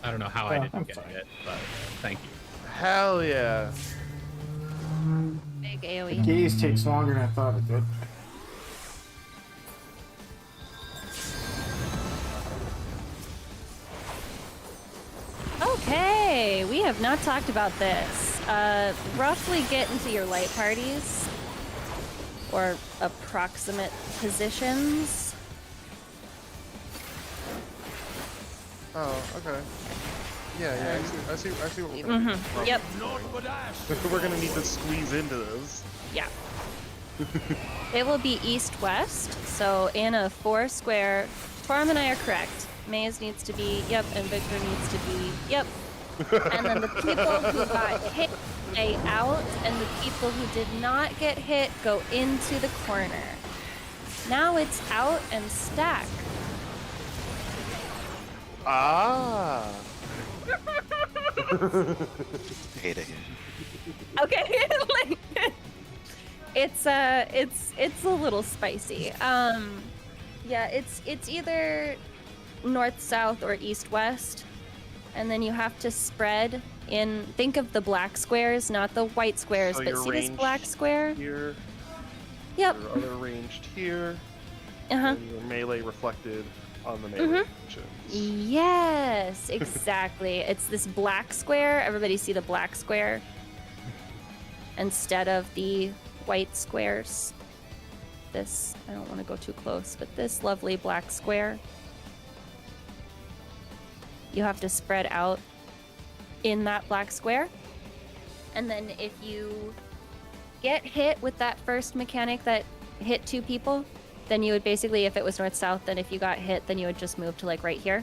I don't know how I Yeah, didn't I'm get fine. it, but thank you. Hell yeah. Big The AoE. gaze takes longer than I thought it did. Okay, we have not talked about this. Roughly get into your light parties or approximate positions. Oh, okay. Yeah, I see what we're gonna do. Yep. Naught but ash. We're gonna need to squeeze into this. Yeah. It will be east-west, so in a 4 square. Torm and I are correct. Maze needs to be yep, and Victor needs to be yep. And then the people who got hit stay out, and the people who did not get hit go into the corner. Now it's out and stack. Ah. Hate it. Okay, like it's a little spicy. Yeah, it's either north south or east west, and then you have to spread in. Think of the black squares, not the white squares, So but you're see this ranged black square? Here. Yep. Your other ranged here. Uh-huh. And your melee reflected on the melee actions. Yes, exactly. It's this black square. Everybody see the black square instead of the white squares. This, I don't want to go too close, but this lovely black square. You have to spread out in that black square. And then if you get hit with that first mechanic that hit 2 people, then you would basically, if it was north-south, then if you got hit, then you would just move to like right here.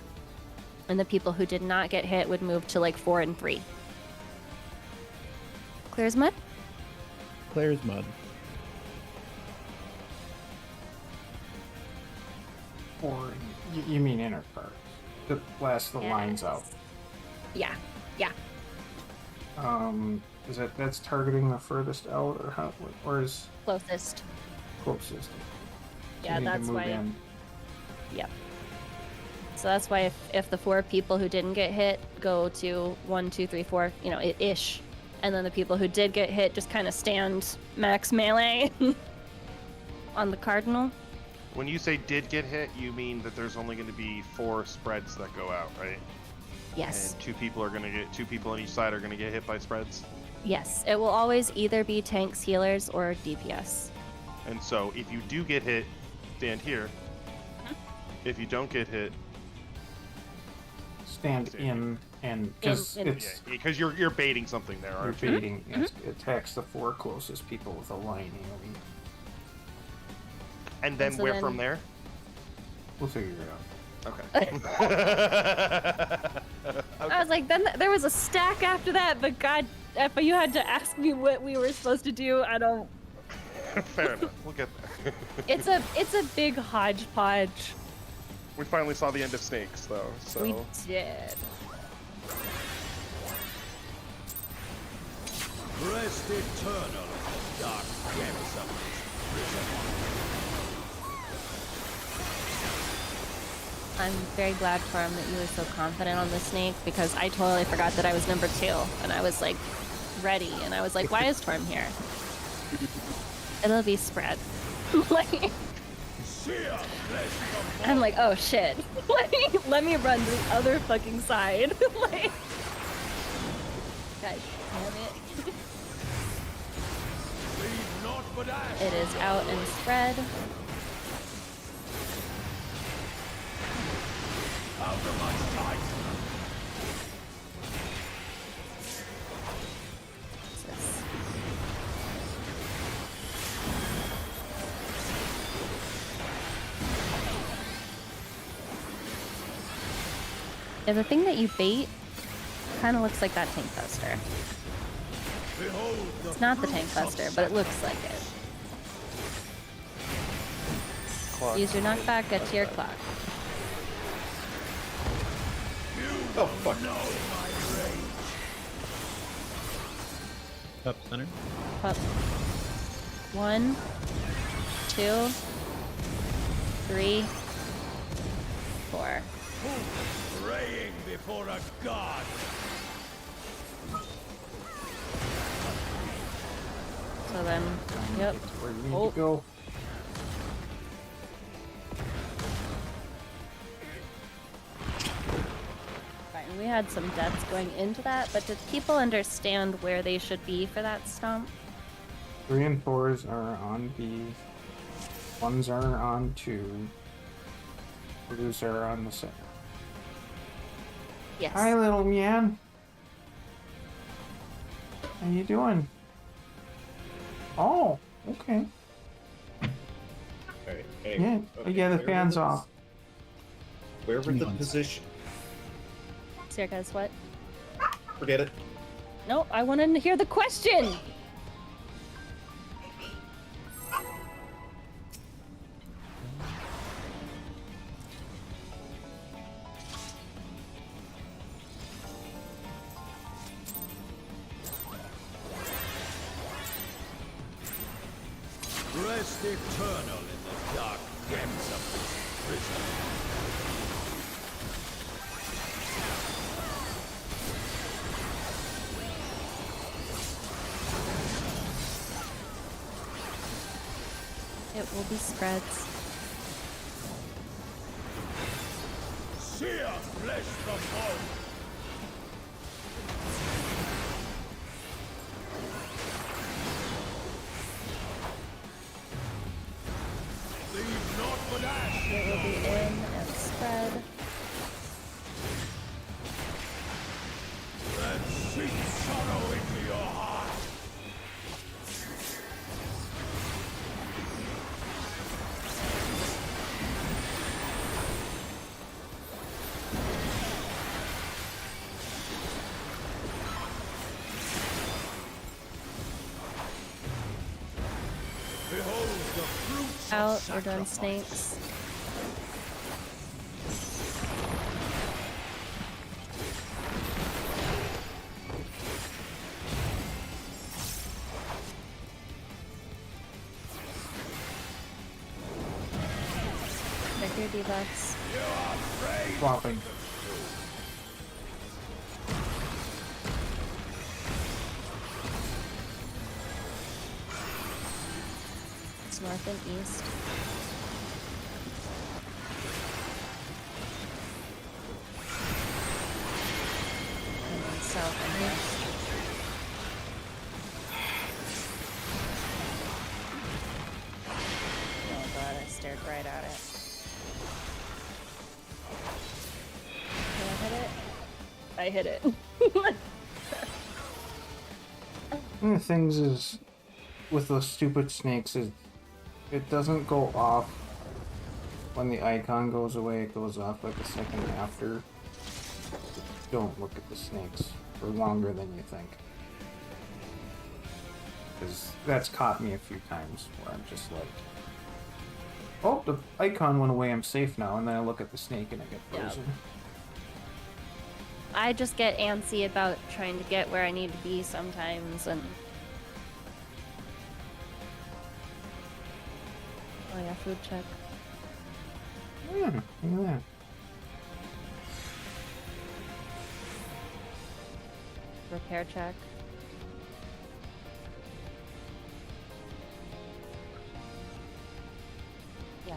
And the people who did not get hit would move to like 4 and 3. Clear as mud? Clear as mud. Or you mean inner parts to blast the lines out. Yeah, yeah. Is that's targeting the furthest out, or how? Or is Closest. closest? So Yeah, you need to that's move why. in. Yep. So that's why if the 4 people who didn't get hit go to 1, 2, 3, 4, you know, ish, and then the people who did get hit just kind of stand max melee on the cardinal. When you say did get hit, you mean that there's only going to be 4 spreads that go out, right? Yes. And 2 people on each side are going to get hit by spreads. Yes. It will always either be tanks, healers, or DPS. And so if you do get hit, stand here. If you don't get hit, Stand in, and because In. it's because you're baiting something there, you're aren't you? baiting. It attacks the 4 closest people with a line AoE. And then so where then- from there? We'll figure it out. Okay. I was like, then there was a stack after that, but God, if you had to ask me what we were supposed to do, I don't. Fair enough. We'll get there. It's a big hodgepodge. We finally saw the end of snakes, though. So We did. Rest eternal in the dark depths of this prison. I'm very glad, Torm, that you were so confident on the snake because I totally forgot that I was number 2 and I was like ready and I was like, why is Torm here? It'll be spread. Like, I'm like, oh shit. Let me run to the other fucking side. Like, God damn it. It is out and spread. Yeah, the thing that you bait kind of looks like that tank buster. It's not the tank buster, but it looks like it. clock. Use your knockback, get to your clock. Oh, fuck. Up center. Up. 1, 2, 3, 4. Praying before a god. So then, yep. Where you need Oh. to go. Right, and we had some deaths going into that, but did people understand where they should be for that stomp? 3 and 4s are on B. 1s are on 2. Blues are on the center. Yes. Hi, little man. How you doing? Oh, okay. Alright, hey, Yeah, okay, yeah, the where fan's were off. Where were the position? Circus, what? Forget it. No, I wanted to hear the question! Rest eternal in the dark depths of this prison. It will be spreads. Sear flesh from bone. Leave naught but ash. It will be in and spread. Then sink sorrow into your heart. Behold the fruits Out, of we're doing sacrifice. snakes. Check your debuffs. Swapping. It's north and east. And then south and east. Oh god, I stared right at it. Did I hit it? I hit it. One of the things is, with those stupid snakes, is it doesn't go off when the icon goes away. It goes off like a second after. Don't look at the snakes for longer than you think. Because that's caught me a few times where I'm just like, Oh, the icon went away. I'm safe now. And then I look at the snake and I get Yeah. frozen. I just get antsy about trying to get where I need to be sometimes, and oh yeah, food check. Yeah, look at that. Repair check. Yeah.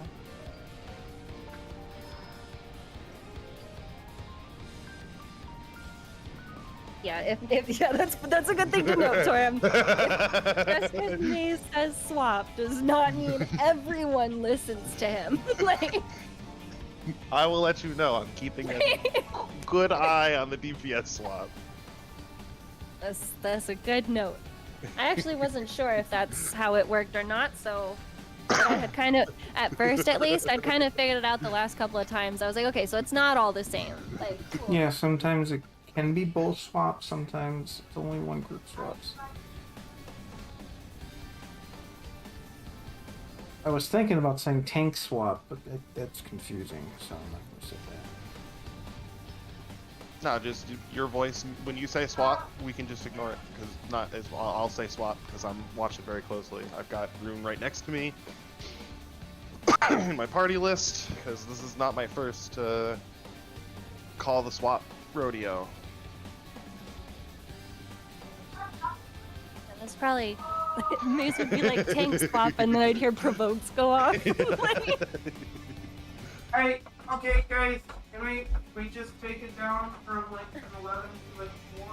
Yeah, if yeah, that's a good thing to note, Toram. Just because Maze says swap does not mean everyone listens to him. Like, I will let you know. I'm keeping a good eye on the DPS swap. that's a good note. I actually wasn't sure if that's how it worked or not, so I had kind of, at first at least, I'd kind of figured it out the last couple of times. I was like, okay, so it's not all the same. Like, cool. Yeah, sometimes it can be both swaps, sometimes it's only one group swaps. I was thinking about saying tank swap, but that's confusing, so I'm not going to say that. No, just your voice. When you say swap, we can just ignore it because not as well. I'll say swap because I'm watching very closely. I've got Rune right next to me in my party list because this is not my first call the swap rodeo. And that's probably, Maze would be like tank swap, and then I'd hear provokes go off. Like, Hey, okay, guys, can we just take it down from like an 11 to like 4?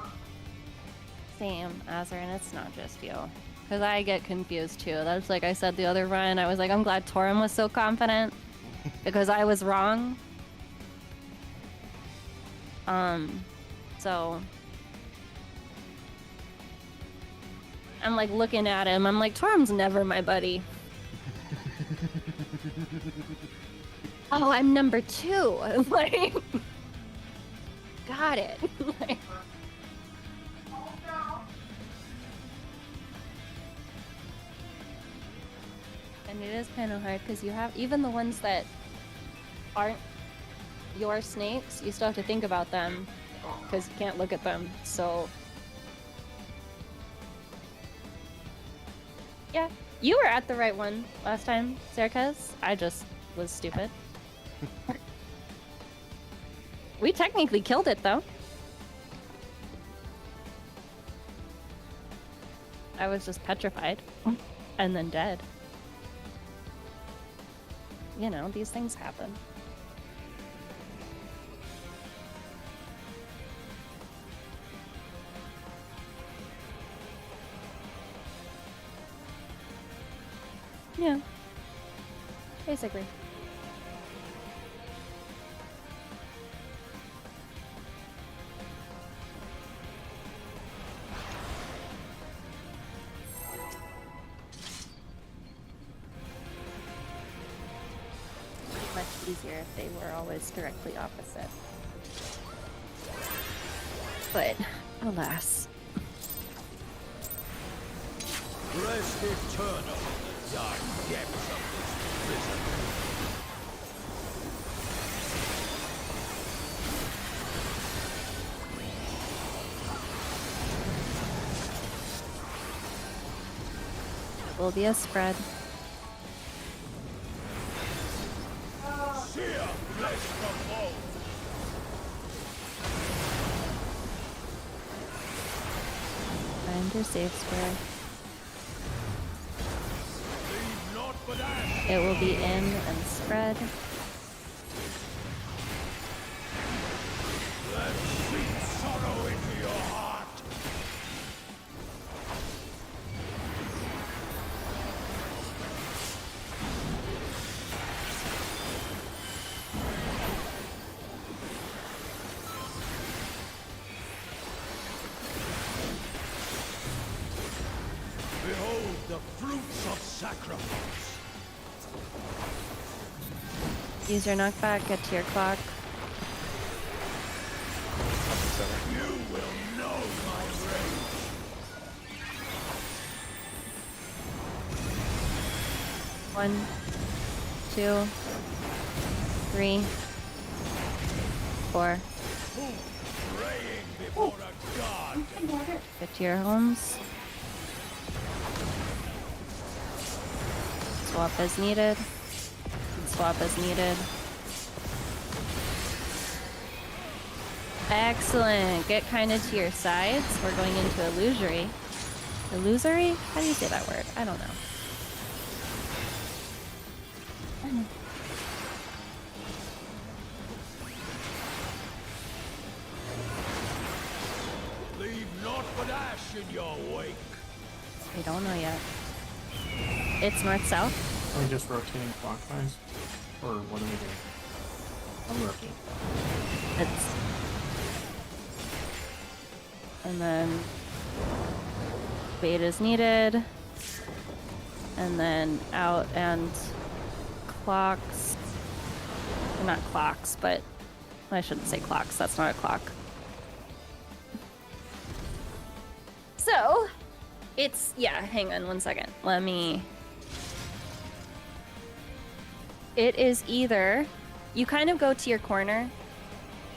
same, Azar, and it's not just you. Because I get confused too. That's like I said the other run. I was like, I'm glad Torum was so confident because I was wrong. So I'm like looking at him. I'm like, Torum's never my buddy. Oh, I'm number 2. Like, got it. Like, and it is kind of hard because you have even the ones that aren't your snakes, you still have to think about them because you can't look at them. So yeah, you were at the right one last time, Serkaz. I just was stupid. We technically killed it though. I was just petrified and then dead. You know, these things happen. Yeah. Basically. Much easier if they were always directly opposite. But, alas. Rest eternal in the dark depths of this prison. It will be a spread. Sear flesh from bone. Find your safe square. Leave naught but ash. It will be in and spread. Let sweet sorrow into your heart. Behold the fruits of sacrifice. Use your knockback, get to your clock. You will know my rage. One. 2, 3, 4. Praying before a god. Get to your homes. Swap as needed. Swap as needed. Excellent. Get kind of to your sides. We're going into illusory. Illusory? How do you say that word? I don't know. Leave naught but ash in your wake. We don't know yet. It's north-south. Are we just rotating clockwise? Or what are we doing? I'm rotating clockwise. It's... And then... Wait is needed. And then out and... Clocks... Not clocks, but... I shouldn't say clocks. That's not a clock. So... It's... Yeah, hang on one second. Let me... It is either... You kind of go to your corner.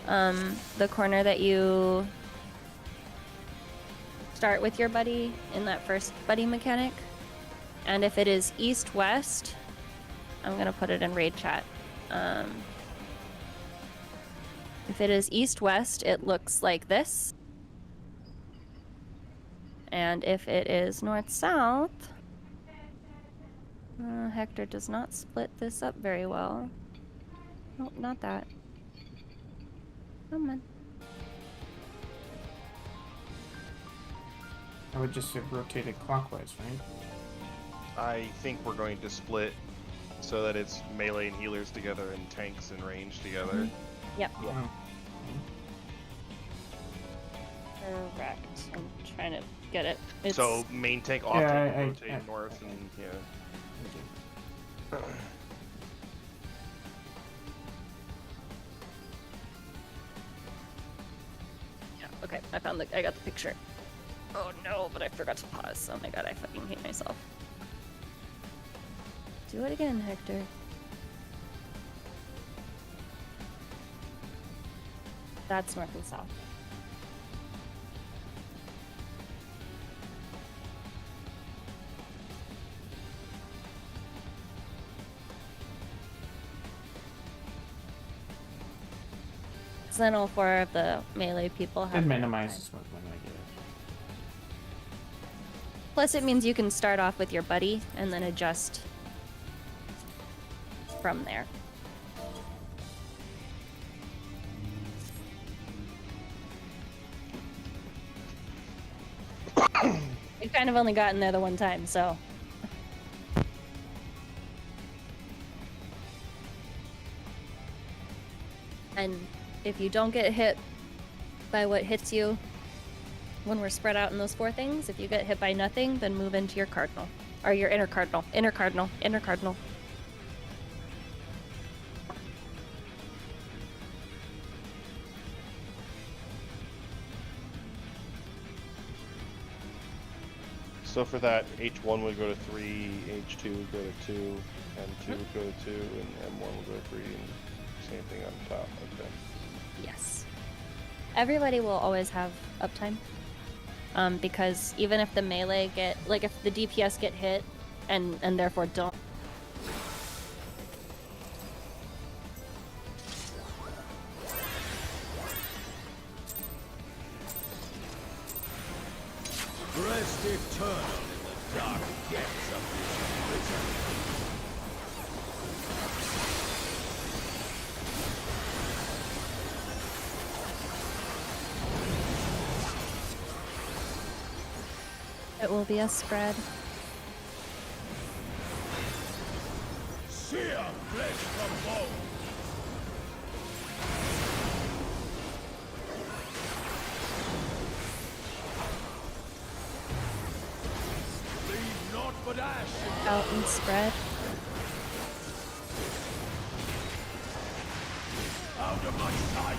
The corner that you... start with your buddy in that first buddy mechanic. And if it is east-west... I'm gonna put it in raid chat. If it is east-west, it looks like this. And if it is north-south... Hector does not split this up very well. Nope, not that. Come on. I would just have rotated clockwise, right? I think we're going to split so that it's melee and healers together and tanks and range together. Yep. Oh. Correct. I'm trying to get it. It's... So main tank off Yeah, tank I- rotate north and yeah. Yeah, okay. I got the picture. Oh no, but I forgot to pause. Oh my god, I fucking hate myself. Do it again, Hector. That's north and south. Then all 4 of the melee people have... It minimizes when I get it. Plus it means you can start off with your buddy and then adjust from there. You've kind of only gotten there the one time, so... And if you don't get hit by what hits you when we're spread out in those 4 things, if you get hit by nothing, then move into your cardinal. Or your inner cardinal. Inner cardinal. Inner cardinal. So for that, H1 would go to 3, H2 would go to 2, M2 would go to 2, and M1 would go to 3, and same thing on top. Okay. Yes. Everybody will always have uptime. Because even if the melee get... Like, if the DPS get hit, and therefore don't... Rest eternal in the dark depths of this prison. It will be a spread. Sear flesh from bone. Leave naught but ash. Out and spread. Out of my sight.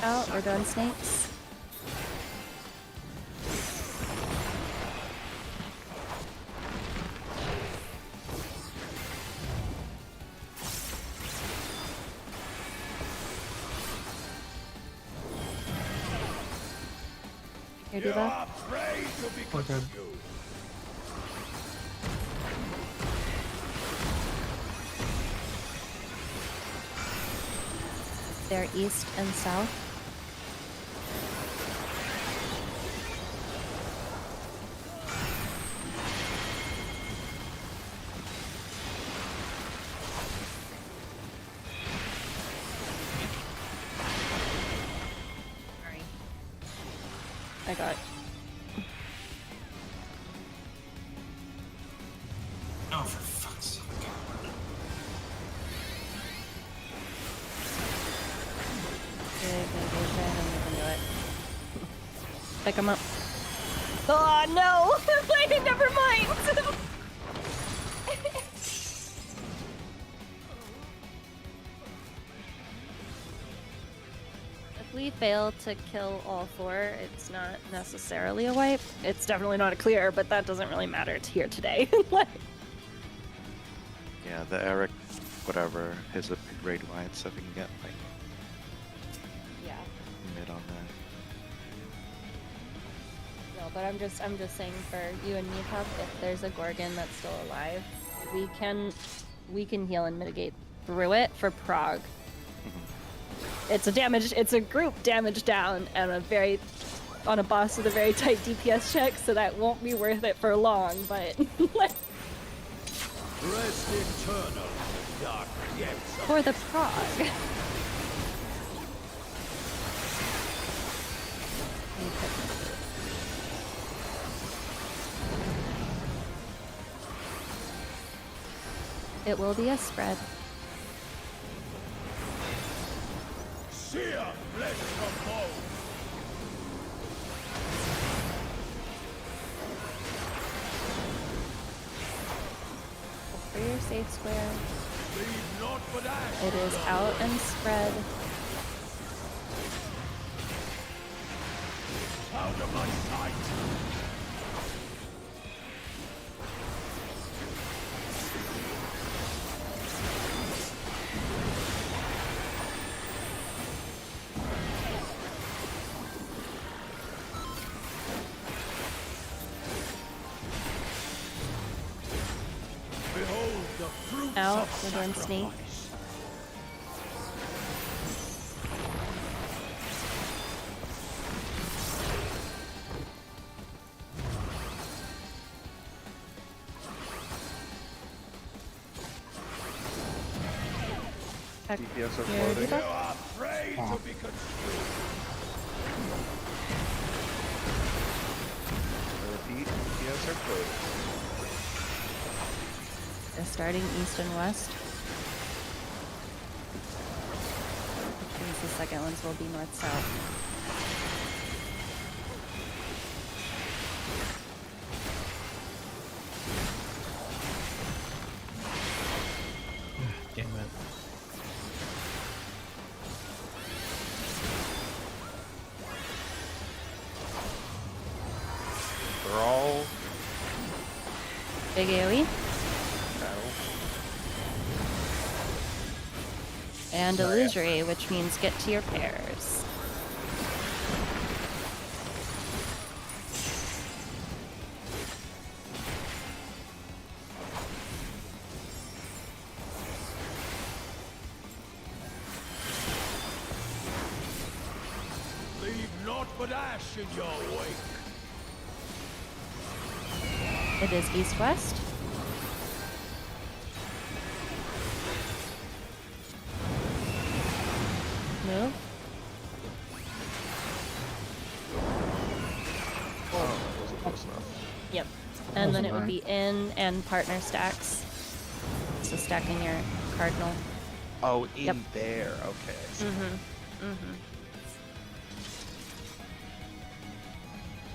out. We're doing snakes. Here, do that. We're good. They're east and south. Sorry. I got it. Oh, for fuck's sake. Pick him up. Oh no! Wait, never mind! If we fail to kill all four, it's not necessarily a wipe. It's definitely not a clear, but that doesn't really matter. It's here today. Yeah, the Eric, whatever, his raid wide, so if we can get like Yeah. mid on that. No, but I'm just saying for you and me, Pup, if there's a Gorgon that's still alive, we can heal and mitigate through it for prog. It's a group damage down and on a boss with a very tight DPS check, so that won't be worth it for long, but Rest eternal in the dark depths of for the prog. It will be a spread. sear flesh from bone. For your safe square. Leave naught but ash. It is out and spread. Out of my sight. Out, we're doing snake. DPS are Here, floating. do that. You are afraid to be consumed. I repeat, DPS are floating. They're starting east and west. Which means the second ones will be north-south. Damn it. They're all Big AoE. battle. And illusory, which means get to your pairs. Leave naught but ash in your wake. It is east-west. Move. Oh, that wasn't close enough. Yep. And then it would Wasn't be in and partner stacks. So stacking your cardinal. Oh, in Yep. there. Okay. I see.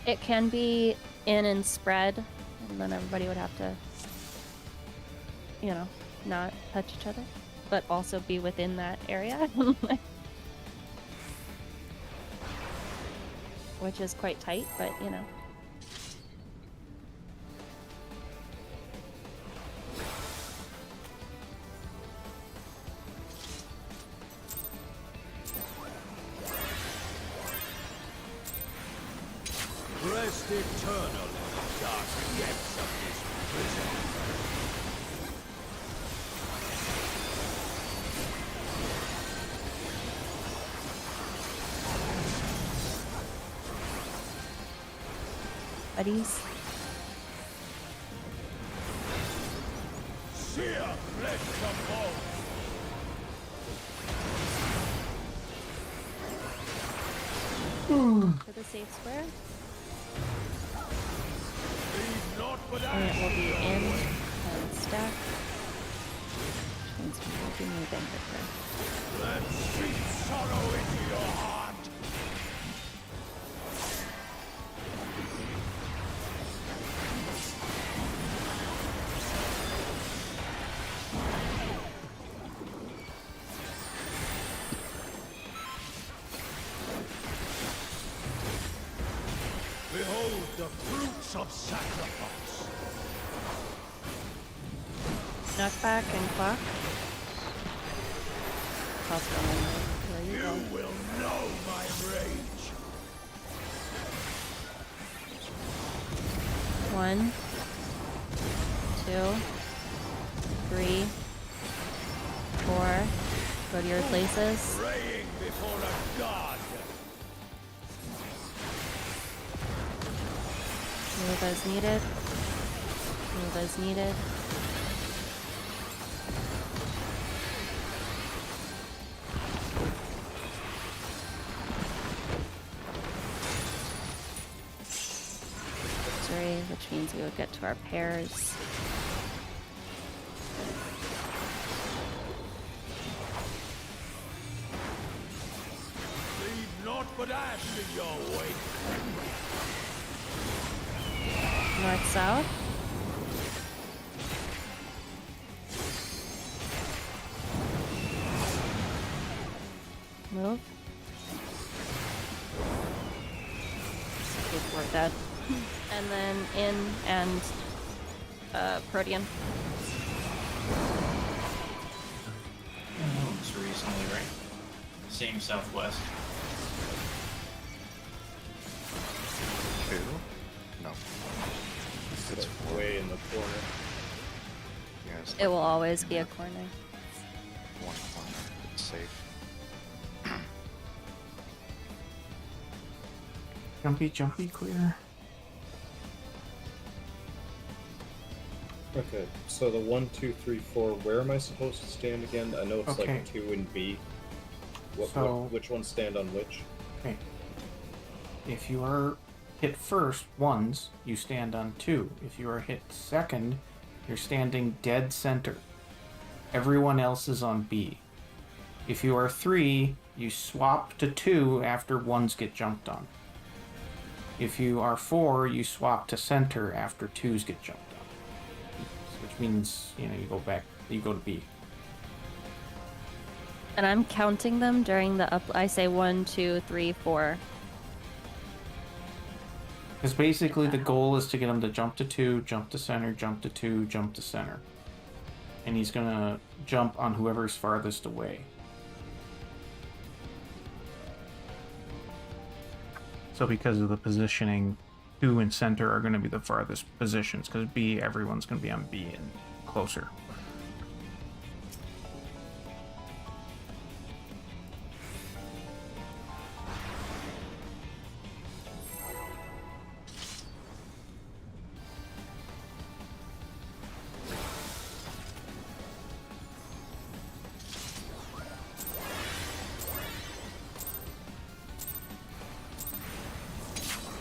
It can be in and spread, and then everybody would have to, you know, not touch each other, but also be within that area. which is quite tight, but you know. Rest eternal in the dark depths of this prison. Buddies. Sear flesh from bone. For the safe square. Leave naught but And it ash will in be your in way. and stack. Which means we will be moving quicker. Let sweet sorrow into your heart. Behold the fruits of sacrifice. Knockback and clock. Also on the right. There you You go. will know my rage. 1, 2, 3, 4. Go to your places. Praying before a god. Move as needed. Move as needed. Victory, which means we would get to our pairs. Leave naught but ash in your wake. North-south. Move. We're dead. And then in and Protean. Moves recently, right? Same southwest. 2? No. It's way in the corner. Yeah, it's It will always be a corner. one corner. It's safe. Jumpy, clear. Okay, so the 1, 2, 3, 4. Where am I supposed to stand again? I know it's Okay. like 2 and B. So- Which ones stand on which? Okay. If you are hit first, ones, you stand on 2. If you are hit second, you're standing dead center. Everyone else is on B. If you are 3, you swap to 2 after ones get jumped on. If you are 4, you swap to center after 2s get jumped on. Which means, you go to B. And I'm counting them during the up. I say 1, 2, 3, 4. Because basically the goal is to get him to jump to 2, jump to center, jump to 2, jump to center. And he's gonna jump on whoever's farthest away. So because of the positioning, 2 and center are going to be the farthest positions, because B, everyone's going to be on B and closer.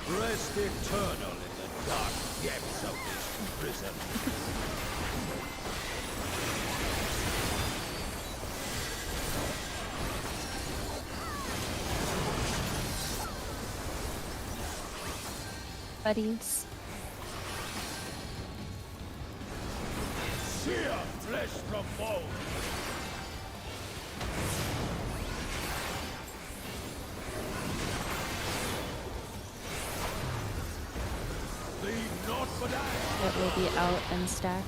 Rest eternal in the dark depths of this prison. Buddies. Sear flesh from bone. will be out and stack.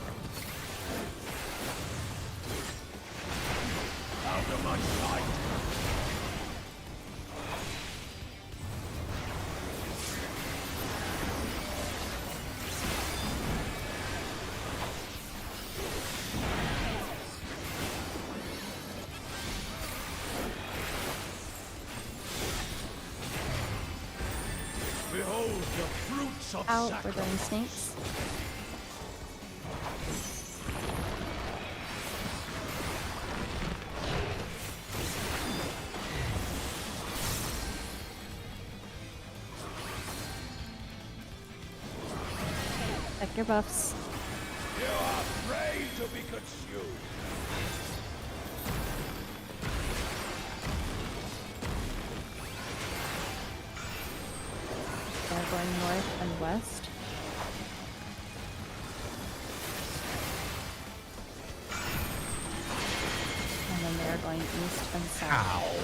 Out of my sight. Behold the fruits of Out, we're sacrifice. going snakes. Check your buffs. You are afraid to be consumed. They're going north and west. And then they're going east and south.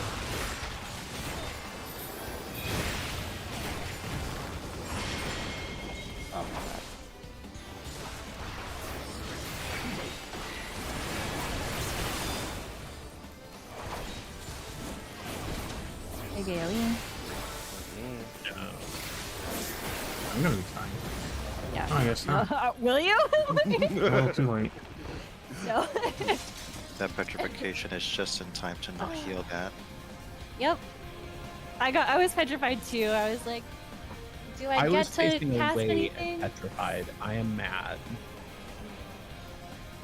Oh my god. Hey, Gailey. I'm gonna be fine. Yeah. Oh, I guess not. Will you? A little too late. No. That petrification is just in time to not heal that. Yep. I was petrified too. I was like, do I, I get was to facing cast away anything? and petrified. I am mad.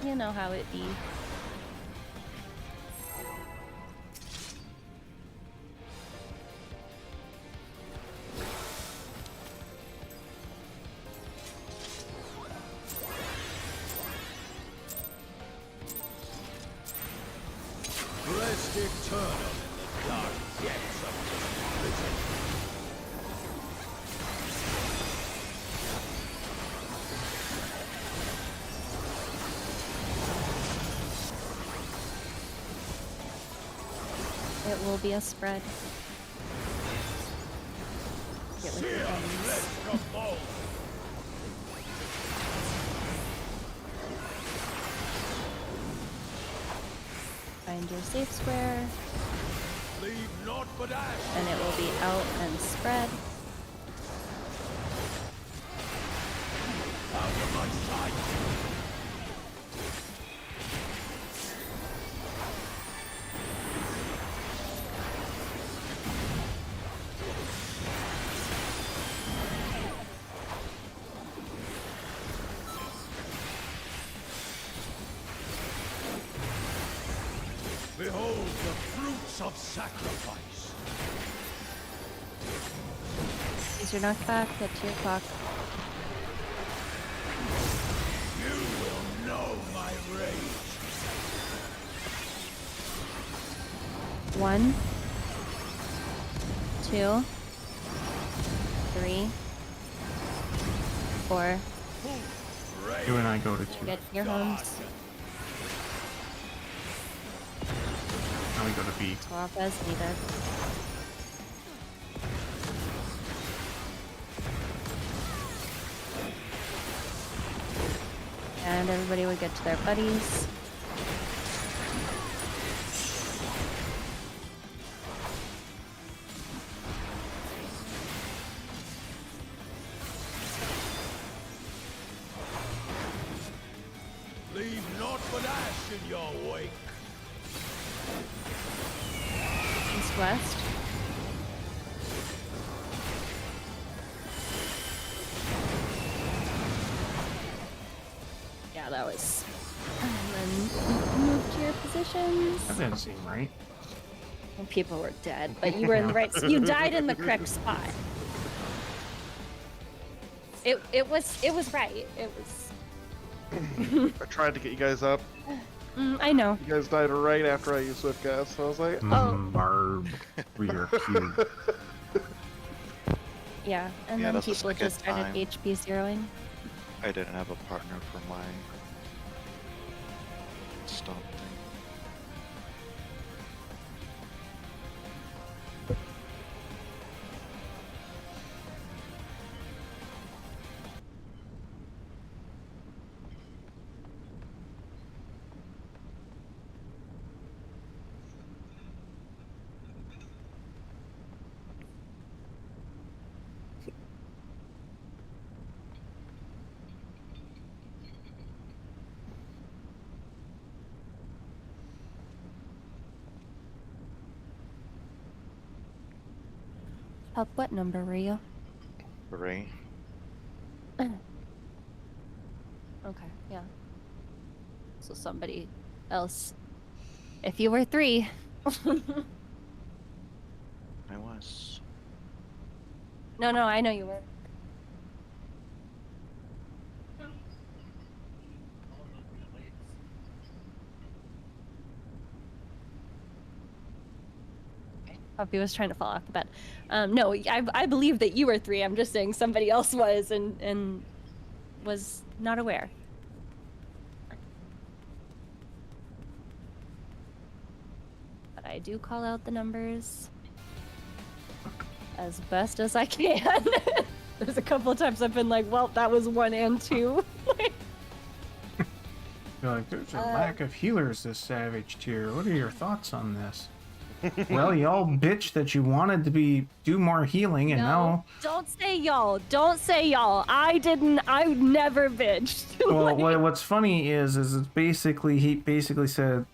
You know how it be. Rest eternal in the dark depths of this prison. It will be a spread. Get with your things. Find your safe square. Leave naught but ash. And it will be out and spread. Out of my sight. Behold the fruits of sacrifice. Use your knockback, get to your clock. You will know my rage. 1, 2, 3, 4. You and I go to 2. Get to your homes. Now we go to B. Swap as needed. And everybody would get to their buddies. Leave naught but ash in your wake. East west. Yeah, that was. And then move to your positions. That didn't seem right. Well, people were dead, but you were in the right. You died in the correct spot. It was right. It was. I tried to get you guys up. I know. You guys died right after I used Swift Gas, so I was like, Barb, we are cute. Yeah, and Yeah, then that's the people second just started time. HP zeroing. I didn't have a partner for my stomp thing. Pup, what number were you? 3. Okay, yeah. So somebody else. If you were 3. I was. No, I know you were. Puppy was trying to fall off the bed. No, I believe that you were 3. I'm just saying somebody else was and was not aware. But I do call out the numbers as best as I can. There's a couple of times I've been like, well, that was 1 and 2. You're like, there's a lack of healers this Savage tier. What are your thoughts on this? Well, y'all bitch that you wanted to do more healing, and now... Don't say y'all. Don't say y'all. I never bitched. Well, what's funny is it's basically, he basically said,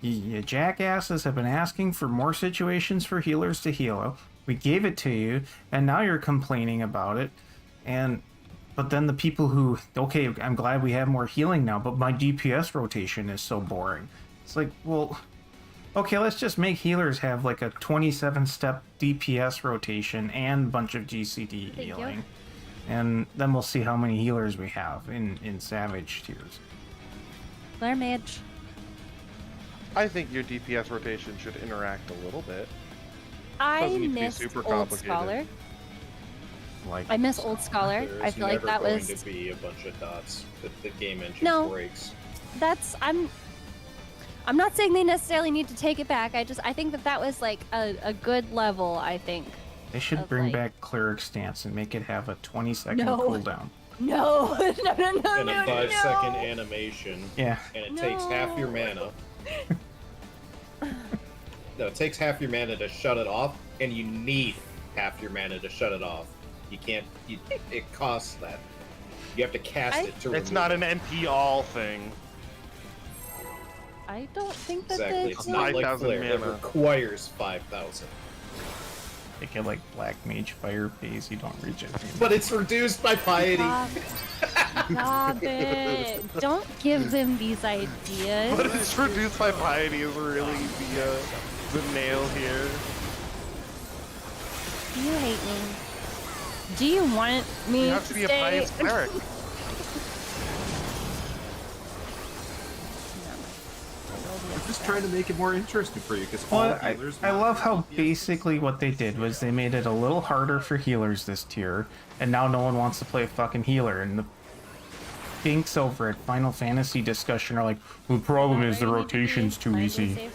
you jackasses have been asking for more situations for healers to heal. We gave it to you, and now you're complaining about it. But then the people who, okay, I'm glad we have more healing now, but my DPS rotation is so boring. It's like, well... Okay, let's just make healers have like a 27-step DPS rotation and a bunch of GCD healing. And then we'll see how many healers we have in Savage tiers. Flare Mage. I think your DPS rotation should interact a little bit. I Doesn't need to be missed super Old complicated. Scholar. Like, I miss Old Scholar. I feel like that was... There's never going to be a bunch of dots that the game engine breaks. That's... I'm not saying they necessarily need to take it back. I think that was like a good level, I think. They should bring back Cleric Stance and make it have a 20-second cooldown. No. And a 5-second animation. Yeah. And it takes half your mana. No, it takes half your mana to shut it off, and you need half your mana to shut it off. You can't... it costs that. You have to cast it to remove It's not an NP all thing. I don't think that exactly. It's not like Flare. It requires 5,000. They get like Black Mage Fire Phase, you don't reach it. But it's reduced by piety. Stop it. Don't give them these ideas. But it's reduced by piety is really the nail here. You hate me. Do you want me you have to be a pious cleric. I'm just trying to make it more interesting for you because I love how basically what they did was they made it a little harder for healers this tier, and now no one wants to play a fucking healer. And the binks over at Final Fantasy discussion are like, well, the problem is the rotation's too easy.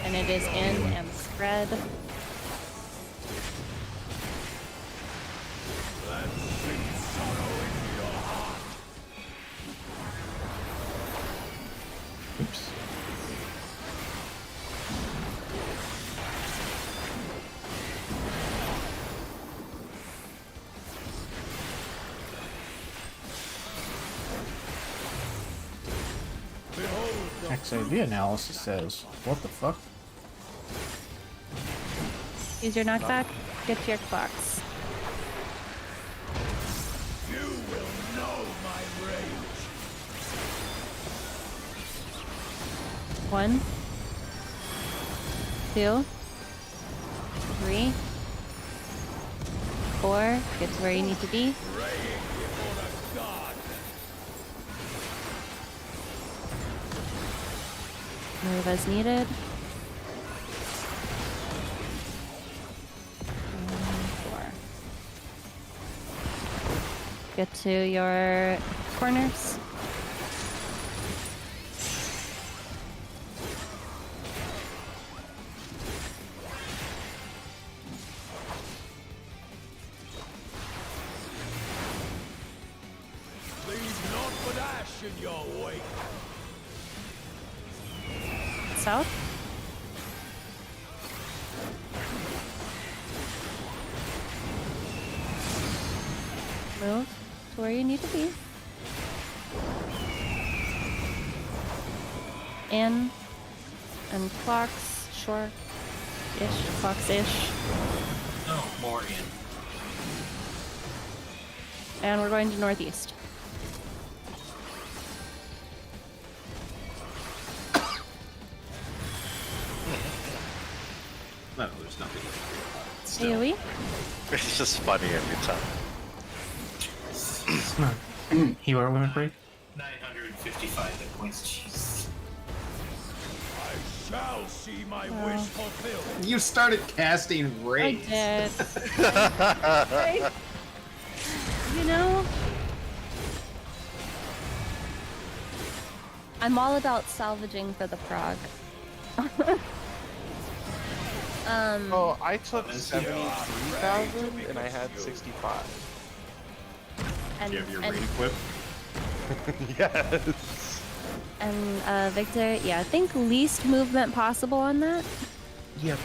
And it is in and spread. Oops. XIV analysis says, what the fuck? Use your knockback, get to your box. You will know my rage. 1, 2, 3, 4. Get to where you need to be. Move as needed. 4. Get to your corners. Leave naught but ash in your wake. South. Move to where you need to be. In and clocks, short-ish, clocks-ish. No. more in. And we're going to northeast. No, there's nothing to worry about. Still. AoE? It's just funny every time. Hero limit break? 955 hit points. Jeez. I shall see my wish fulfilled. You started casting Rays. I did. You know, I'm all about salvaging for the prog. Oh, I took 73,000 and I had 65. And, Do you have your and, raid equip? Yes. and Victor, yeah, I think least movement possible on that. Yep.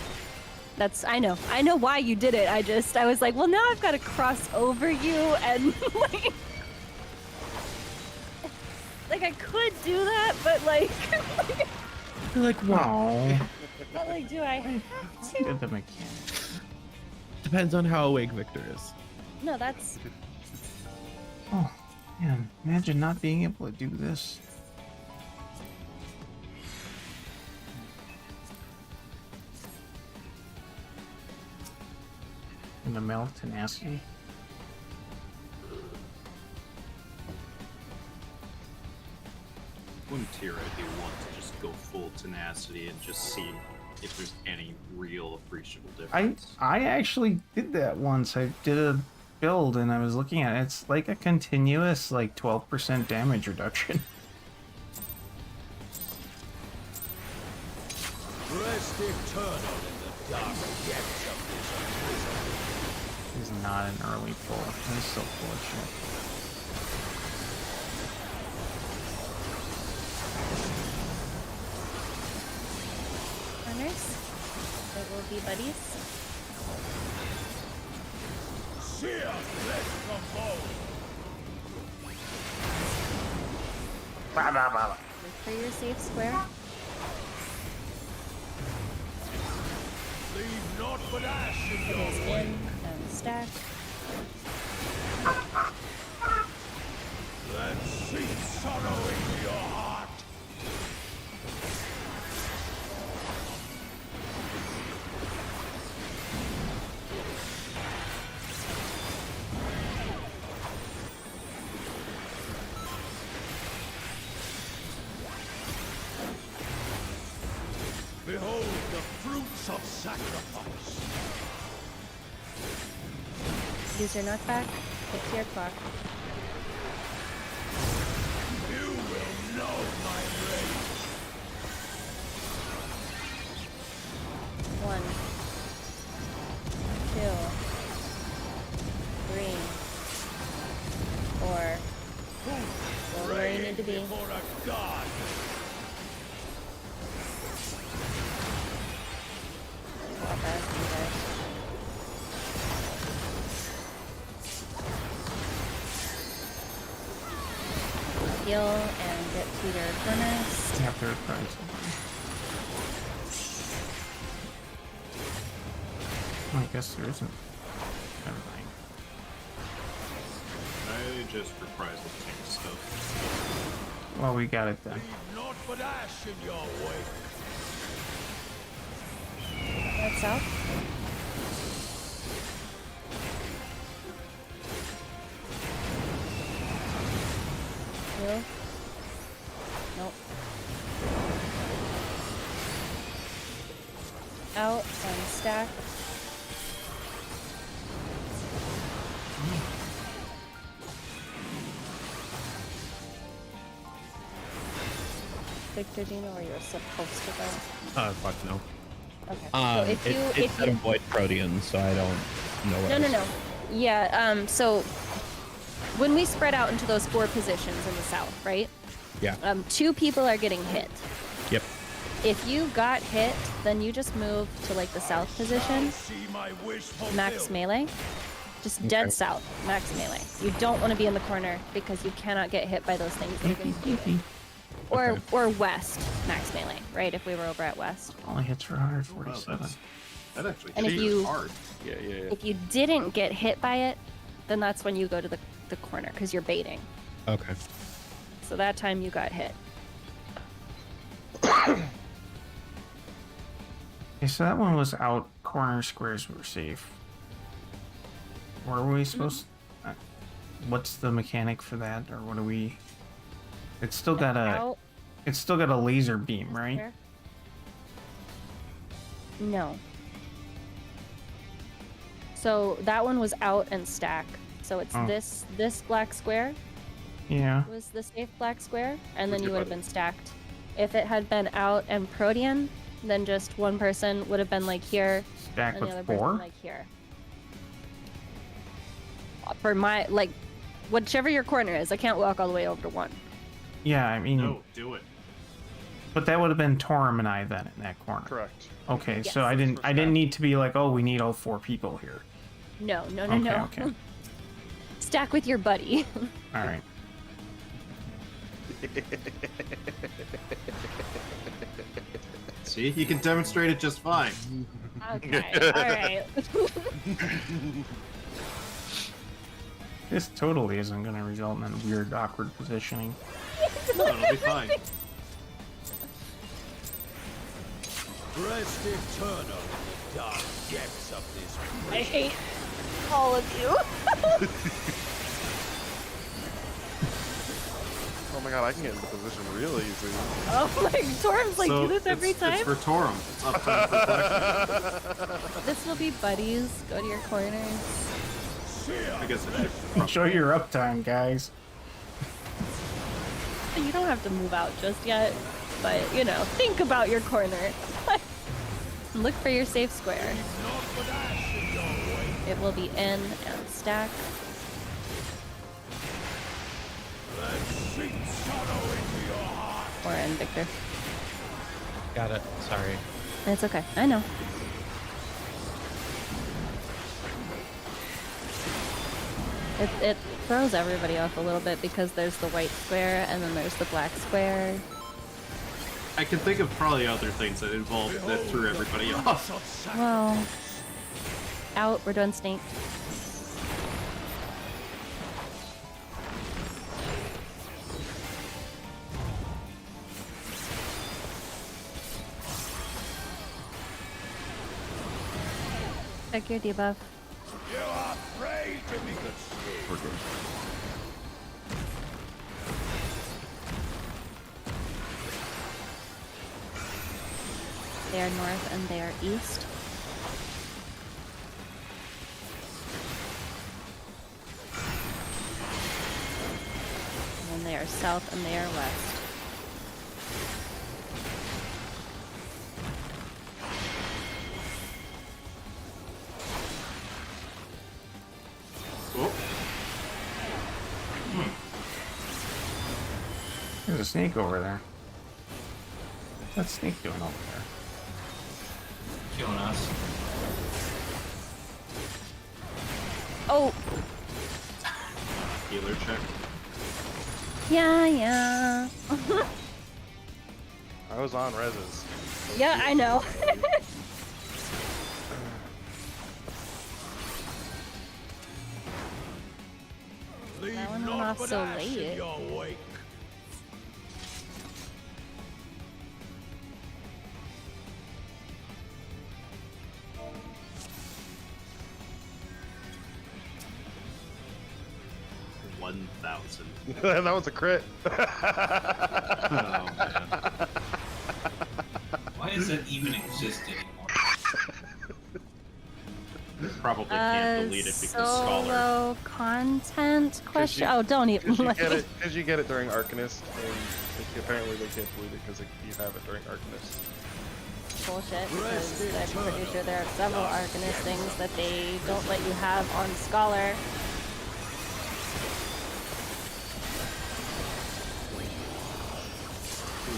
I know why you did it. I was like, well, now I've got to cross over you and like I could do that, but like, You're like, wow. but like, do I have to? Did the mechanic. Depends on how awake Victor is. No, that's Oh, man. Imagine not being able to do this. In the melt tenacity. One tier I do want to just go full tenacity and just see if there's any real appreciable difference. I actually did that once. I did a build and I was looking at it. It's like a continuous like 12% damage reduction. Rest eternal in the dark depths of He's not an early pull. That's so fortunate. runners. They will be buddies. Sear flesh from bone. Look for your safe square. Leave naught but ash in your It is way. in and stack. Let cease sorrowing your heart. Behold the fruits of sacrifice. Use your knockback. Hit your clock. You will know my rage. 1, 2, 3, 4. Go where you need to be. Before a god. Not bad, you guys. Heal and get to your furnace. Yeah, third prize. I guess there isn't. Never mind. I just reprisal tank stuff. Well, we got it then. Leave naught but ash in your wake. That's out. Heal. Nope. Out and stack. Victor, do you know where you're supposed to go? Fuck no. Okay. So if you It said avoid Protean, so I don't know what No. Yeah, so when we spread out into those 4 positions in the south, right? Yeah. 2 people are getting hit. Yep. If you got hit, then you just move to like the south position, See my wish max fulfilled. melee. Just dead south, max melee. You don't want to be in the corner because you cannot get hit by those things. That are gonna do it. Or west, max melee, right? If we were over at west. Only hits for 147. That actually And if cheated you hard. Yeah. if you didn't get hit by it, then that's when you go to the corner because you're baiting. Okay. So that time you got hit. Okay, so that one was out. Corner squares were safe. Were we supposed? What's the mechanic for that, or what do we? It's still got a. Out, It's still got a laser beam, right? square? No. So that one was out and stack. So it's Oh. this black square Yeah. was the safe black square, and then Where'd you you would have put it? been stacked. If it had been out and Protean, then just one person would have been like here, Stack and the with other 4. person like here. For my like, whichever your corner is, I can't walk all the way over to 1. Yeah, I mean, No, do it. but that would have been Torum and I then in that corner. Correct. Okay, so Yes. I didn't First round. need to be like, oh, we need all 4 people here. No. Okay. Stack with your buddy. All right. See, you can demonstrate it just fine. Okay. All right. This totally isn't going to result in weird, awkward positioning. No, it'll be fine. Rest eternal in the dark depths of this I hate all of you. Oh my god, I can get into position real easy. Oh my, Torm's like, So do this every it's time? for Torum. It's uptime for collection. This will be buddies. Go to your corners. I guess it should. Show your uptime, guys. You don't have to move out just yet, but you know, think about your corner. Look for your safe square. It will be in and stack. Or in Victor. Got it. Sorry. It's okay. I know. It throws everybody off a little bit because there's the white square and then there's the black square. I can think of probably other things that threw everybody off. Well, out. We're doing snake. Check your debuff. You are afraid to be conceived. They are north and they are east. And then they are south and they are west. Oh, There's a snake over there. What's that snake doing over there? Killing us. Oh, healer check. yeah. I was on reses. Yeah, I know. Leave That one went naught off but so ash in late. your wake. That was a crit. Oh man. Why does that even exist anymore? Probably can't delete it because Scholar. Solo content question? Oh, don't even. Because you get it during Arcanist, and apparently they can't delete it because you have it during Arcanist. Bullshit, because I'm pretty sure there are several Arcanist things that they don't let you have on Scholar.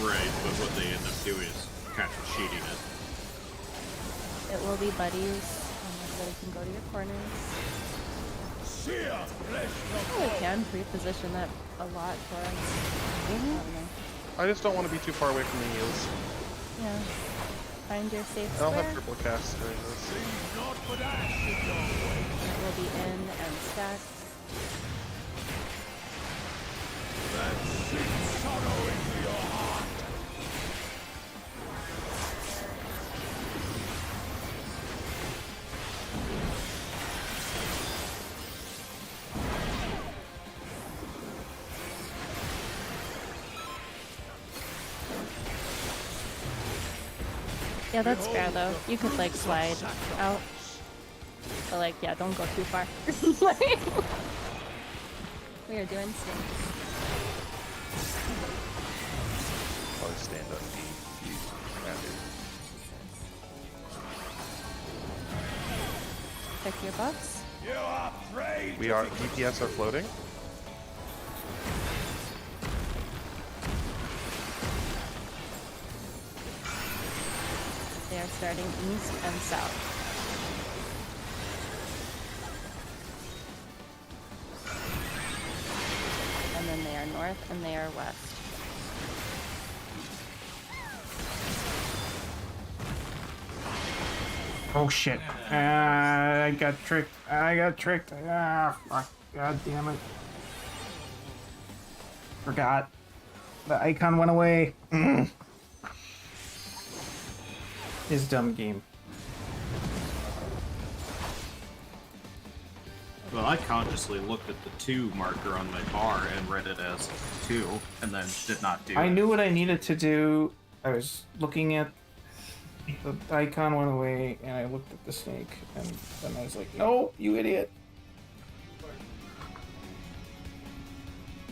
Right, but what they end up doing is kind of cheating it. It will be buddies, and everybody can go to your corners. Oh, we can reposition that a lot for us. I don't know. I just don't want to be too far away from the heals. Yeah. find your safe I'll square. have triple cast during this. It will be in and stacked. Yeah, that's fair though. You could like slide out. But like, yeah, don't go too far. We are doing stinks. Probably stand up D. Check your buffs. We are DPS are floating. They are starting east and south. And then they are north and they are west. Oh shit. I got tricked. I got tricked. Ah, fuck. God damn it. Forgot. The icon went away. It's dumb game. Well, I consciously looked at the 2 marker on my bar and read it as 2, and then did not do it. I knew what I needed to do. I was looking at the icon went away, and I looked at the snake, and then I was like, "No, you idiot!"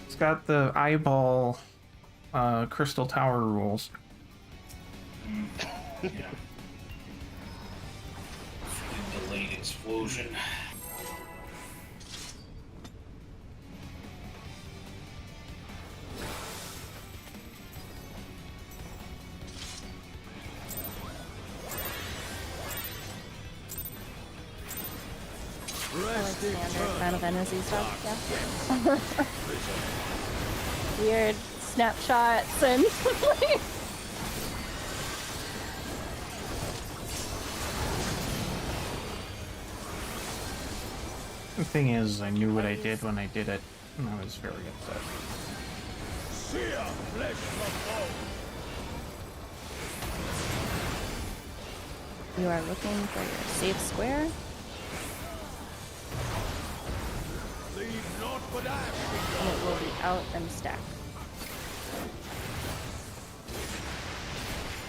It's got the eyeball, crystal tower rules. Yeah. Delayed explosion. Standard Final Fantasy stuff, yeah. Weird snapshots and The thing is, I knew what I did when I did it, and I was very upset. you are looking for your safe square. And it will be out and stacked.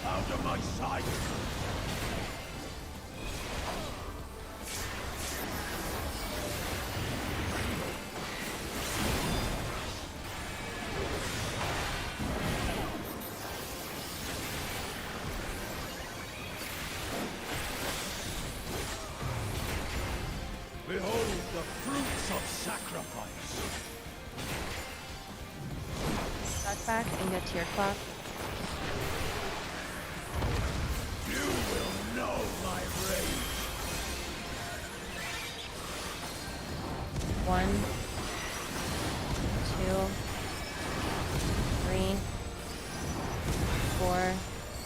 Out of my sight! Behold the fruits of sacrifice! Back back and get to your clock. You will know my rage! 1, 2, 3, 4.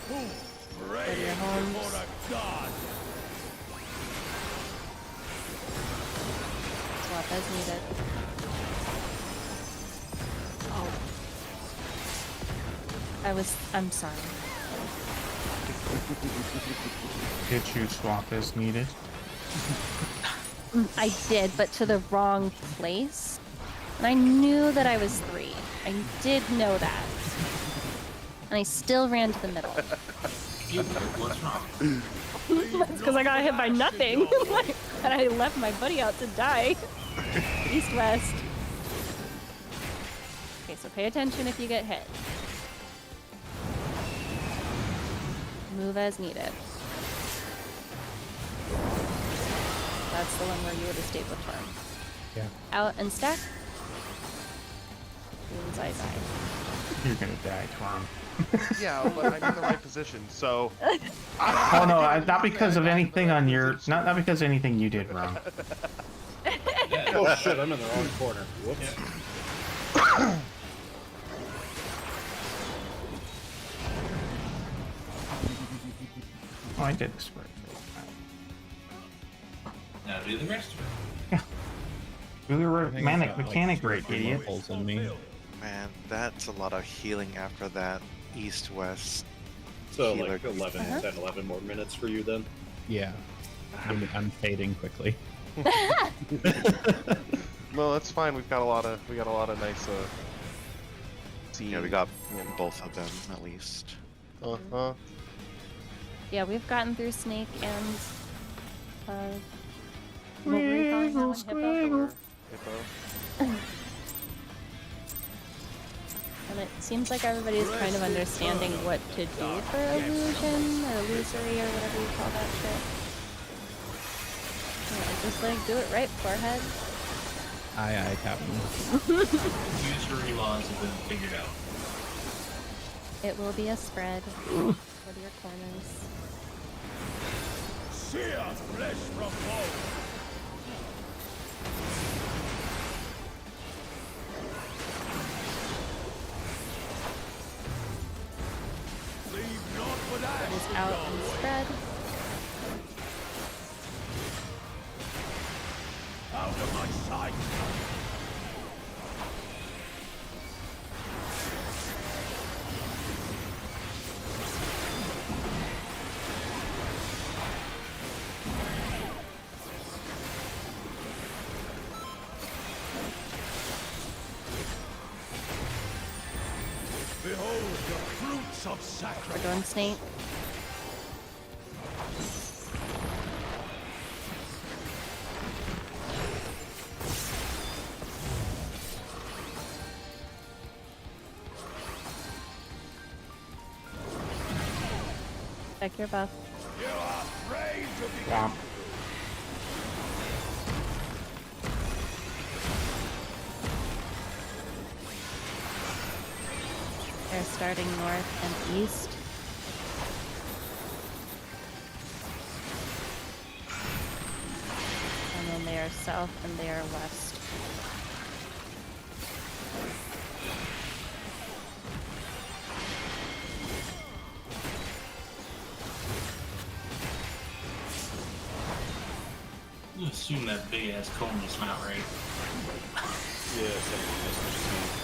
Go to your homes. Before a god! Swap as needed. Oh. I'm sorry. Did you swap as needed? I did, but to the wrong place. And I knew that I was 3. I did know that. And I still ran to the middle. What's wrong? That's because I got hit by nothing. And I left my buddy out to die. East-west. Okay, so pay attention if you get hit. Move as needed. That's the one where you would have stayed with turn. Yeah. Out and stack. Means I die. You're gonna die, Tom. Yeah, but I'm in the right position, so. Oh no, not because of anything on your, not because of anything you did wrong. Oh shit, I'm in the wrong corner. Whoops. Oh, I did the spread. Now do the rest of it. Do the I think it's manic got, like, mechanic 2 or right, 3 idiot. more pulls in me. Man, that's a lot of healing after that east-west. So Healer. like 11, 10, 11 more minutes for you then. Yeah. I'm fading quickly. No, that's fine. We got a lot of nice. Yeah, we got both of them at least. Yeah, we've gotten through Snake and what were we calling that one? Hippo? And it seems like everybody's kind of understanding what to do for illusion or illusory or whatever you call that shit. Yeah, just like do it right, forehead. Aye, Captain. Illusory laws have been figured out. It will be a spread for your corners. Sear flesh from bone. Leave not for that. It is out and spread. Out of my sight. Behold the fruits of We're sacrifice. doing Snake. Check your buff. You are afraid to be. Womp. They're starting north and east. And then they are south and they are west. You assume that big ass cone is not right. Yeah, something missing.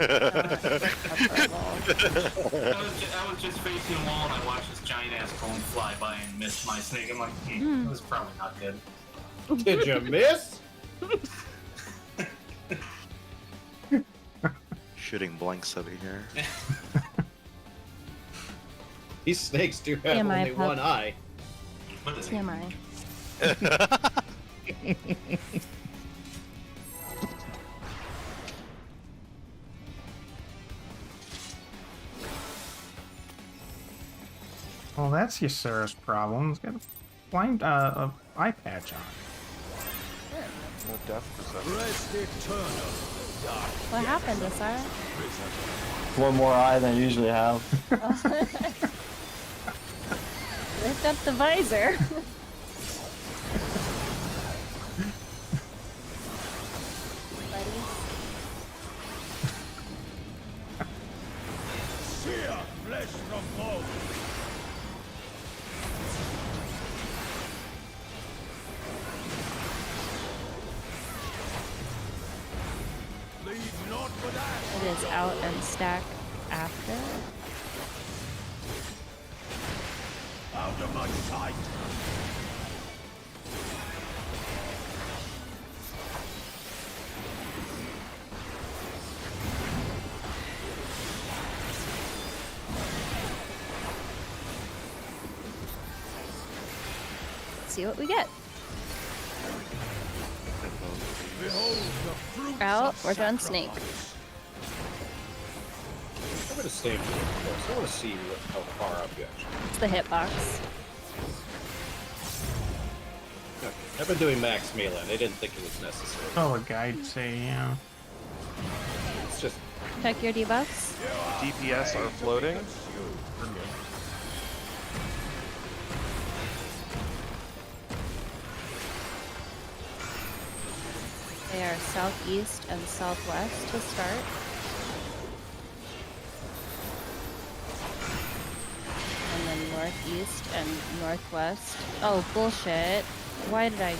I was just facing the wall and I watched this giant ass cone fly by and missed my snake. I'm like, that was probably not good. Did you miss? Shooting blanks over here. These snakes do have TMI, only pup. one eye. What is it? TMI. Well, that's Ysera's problem. He's got a blind eye patch on. No death perception. Rest eternal. Dark What happened, Asara? One more eye than I usually have. Lift up the visor. Buddy. sear flesh from bone. Leave not for that. It is out and stack after. Out of my sight. See what we get. Behold the fruits Out. of We're done Snake. sacrifice. I'm gonna stay really close. I want to see how far up you actually. It's the hitbox. Okay. I've been doing max melee. They didn't think it was necessary. Oh, a guide say, yeah. It's just Check your debuffs. DPS are floating. They are southeast and southwest to start. northeast and northwest. Oh, bullshit. Why did I...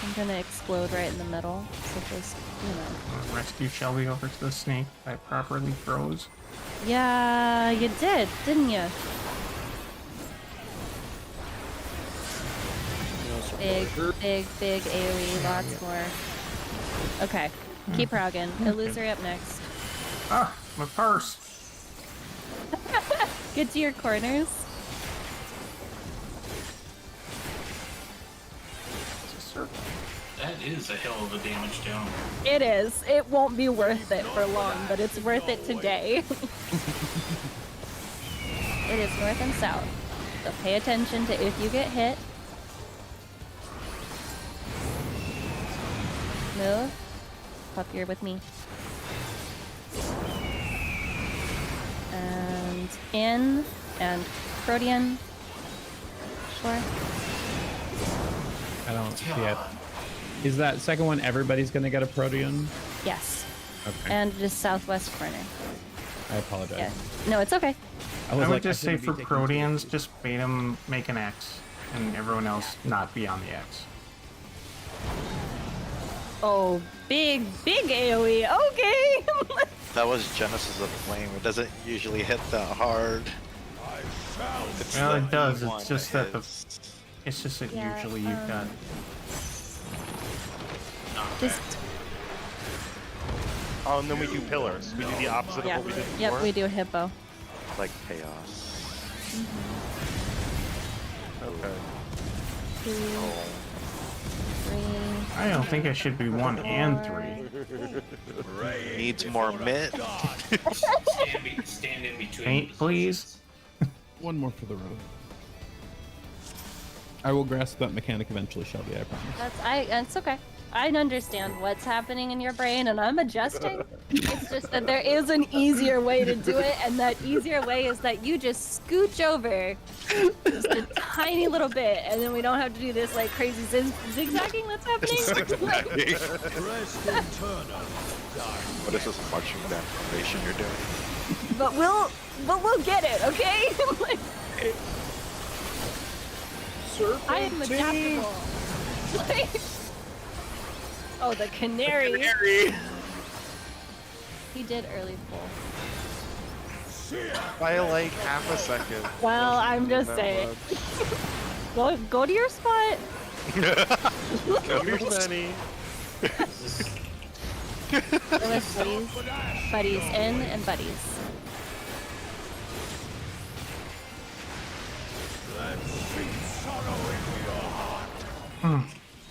I'm gonna explode right in the middle, so just, you know. Rescue Shelby over to the snake. I properly froze. Yeah, you did, didn't you? Big AoE, lots more. Okay, keep progging. Illusory up next. Ah, my purse. Get to your corners. That is a hell of a damage down. It is. It won't be worth it for long, but it's worth it today. It is north and south. So pay attention to if you get hit. Move. Up here with me. And in and Protean. Sure. I don't see it. Is that second one everybody's gonna get a Protean? Yes. Okay. And just southwest corner. I apologize. Yeah. No, it's okay. I would like, just say shouldn't for be taking Proteans, just bait them make an X, and everyone else not be on the X. Oh, big AoE. Okay. That was Genesis of Flame. It doesn't usually hit that hard. It's Well, the it does. E1 It's just that hits. it's just that Yeah, usually you've got. Just Oh, and then we do pillars. We do the opposite yeah. of what we did before. Yep, we do hippo. Like chaos. Okay. 2, 3. I don't think I should be 1 and 3. Needs more mitt. Stand in between. Paint, please. One more for the road. I will grasp that mechanic eventually, Shelby, I promise. It's okay. I understand what's happening in your brain, and I'm adjusting. It's just that there is an easier way to do it, and that easier way is that you just scooch over just a tiny little bit, and then we don't have to do this like crazy zigzagging that's happening. What is this marching band formation you're doing? but we'll get it, okay? Like, I am adaptable. Like, oh, the canary. He did early pull. By like half a second. Well, I'm just saying. Go to your spot. Go to Benny. Buddies in and buddies.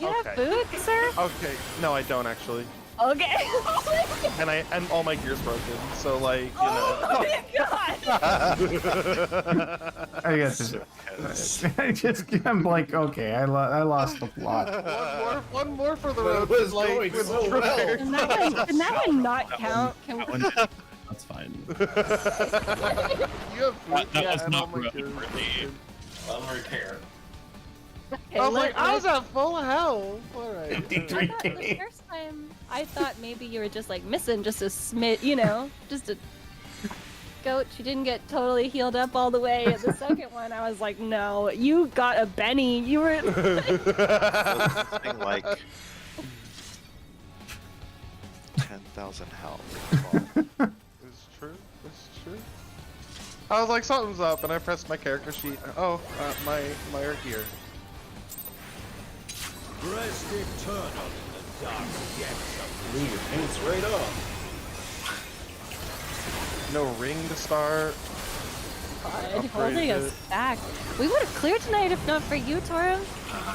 You have food, sir? Okay. No, I don't actually. Okay. And all my gear's broken. So like, you Oh know. my god! I got this. I'm like, okay, I lost the plot. One more for the road. was going so well. Can that one not count? Can we... That's fine. You have food. That Yeah, was and all not my road gear's worthy. broken. I'll repair. I was like, I was at full health. Alright. I thought the first time, I thought maybe you were just like missing just a smit, you know, just a goat. You didn't get totally healed up all the way. At the second one, I was like, no, you got a Benny. You were Something like 10,000 health. It's true. It's true. I was like, something's up, and I pressed my character sheet. Oh, my are here. Rest eternal in the dark depths of Ooh, your paint's right up. No ring to start. God, holding us back. We would have cleared tonight if not for you, Toro.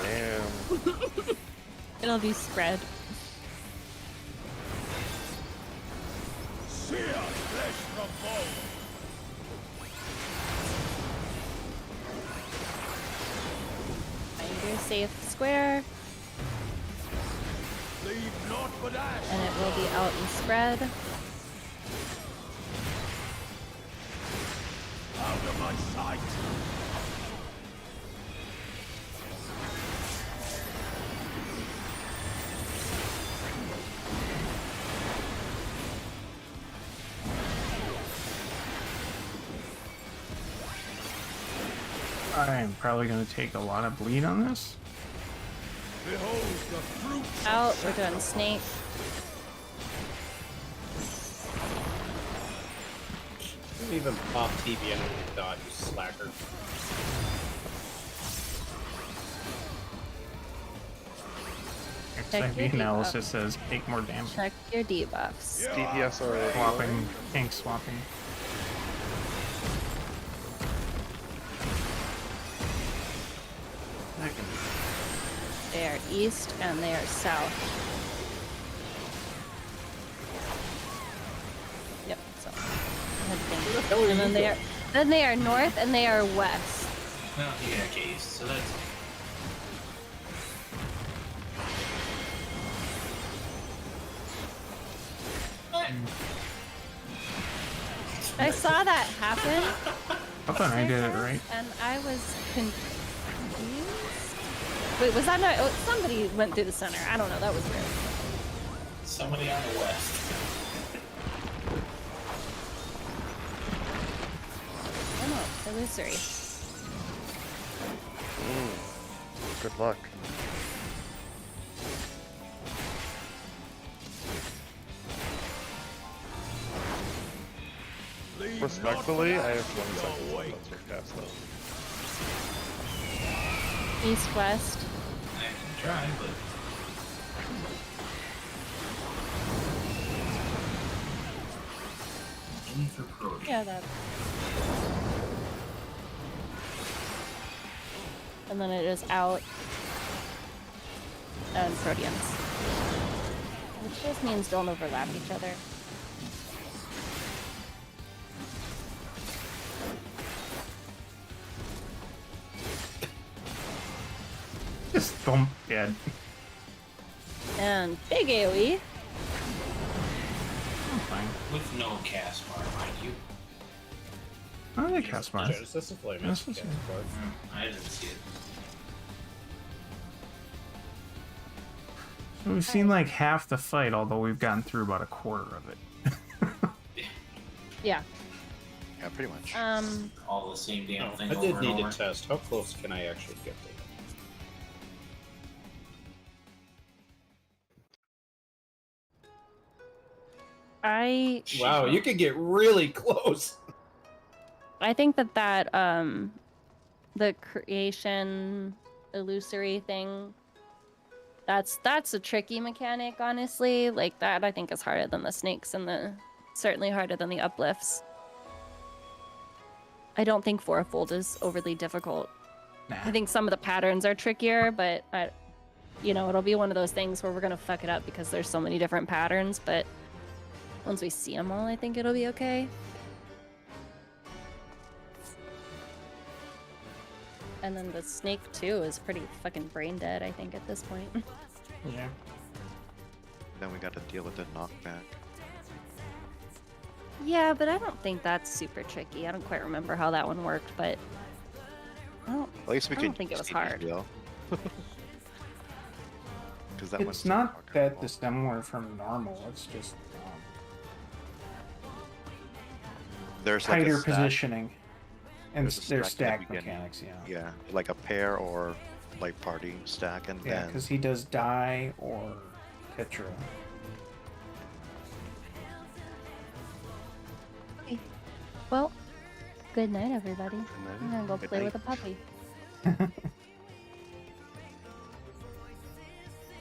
Damn. It'll be spread. sear flesh from bone. Find your safe square, Leave naught but ash. and it will be out and spread. Out of my sight. I'm probably gonna take a lot of bleed on this. Behold the fruit. Out. We're doing snake. You didn't even pop TV into the dot, you slacker. XIV analysis says take more damage. Check your debuffs. DPS already. Swapping, tank swapping. They are east and they are south. Yep. So. And then they are north and they are west. No, you got K east, so that's. I saw that happen. I thought I did it right. And I was confused. Wait, was that not? Oh, somebody went through the center. I don't know. That was weird. Somebody on the west. Oh no, illusory. Good luck. Respectfully, I have 1 second left to cast that. East west. I can try, but. In for prog. Yeah, that. And then it is out. And Proteans. Which just means don't overlap each other. Just thump dead. And big AoE. I'm fine. With no cast bar, mind you. I like cast Mars. Genesis of Flame. This is- I didn't see it. So we've seen like half the fight, although we've gotten through about a quarter of it. Yeah. Yeah, pretty much. All the same damn thing. I did over need and to over. test. How close can I actually get to them? Wow, you could get really close. I think that the creation illusory thing, that's a tricky mechanic, honestly. Like that I think is harder than the snakes and certainly harder than the uplifts. I don't think fourfold is overly difficult. Nah. I think some of the patterns are trickier, but it'll be one of those things where we're gonna fuck it up because there's so many different patterns, but once we see them all, I think it'll be okay. And then the snake too is pretty fucking brain dead, I think, at this point. Yeah. Then we got to deal with the knockback. Yeah, but I don't think that's super tricky. I don't quite remember how that one worked, but At least we I can don't think it was see hard. the deal. 'Cause that It's one's not fucking that awful. dissimilar from normal. It's just There's like a tighter stack. positioning. And There's a there's stack at the stack beginning. mechanics, yeah. Yeah, like a pair or like party stack, and Yeah, then because he does die or Petra. Well, good night, everybody. I'm gonna go Good play night. with a puppy.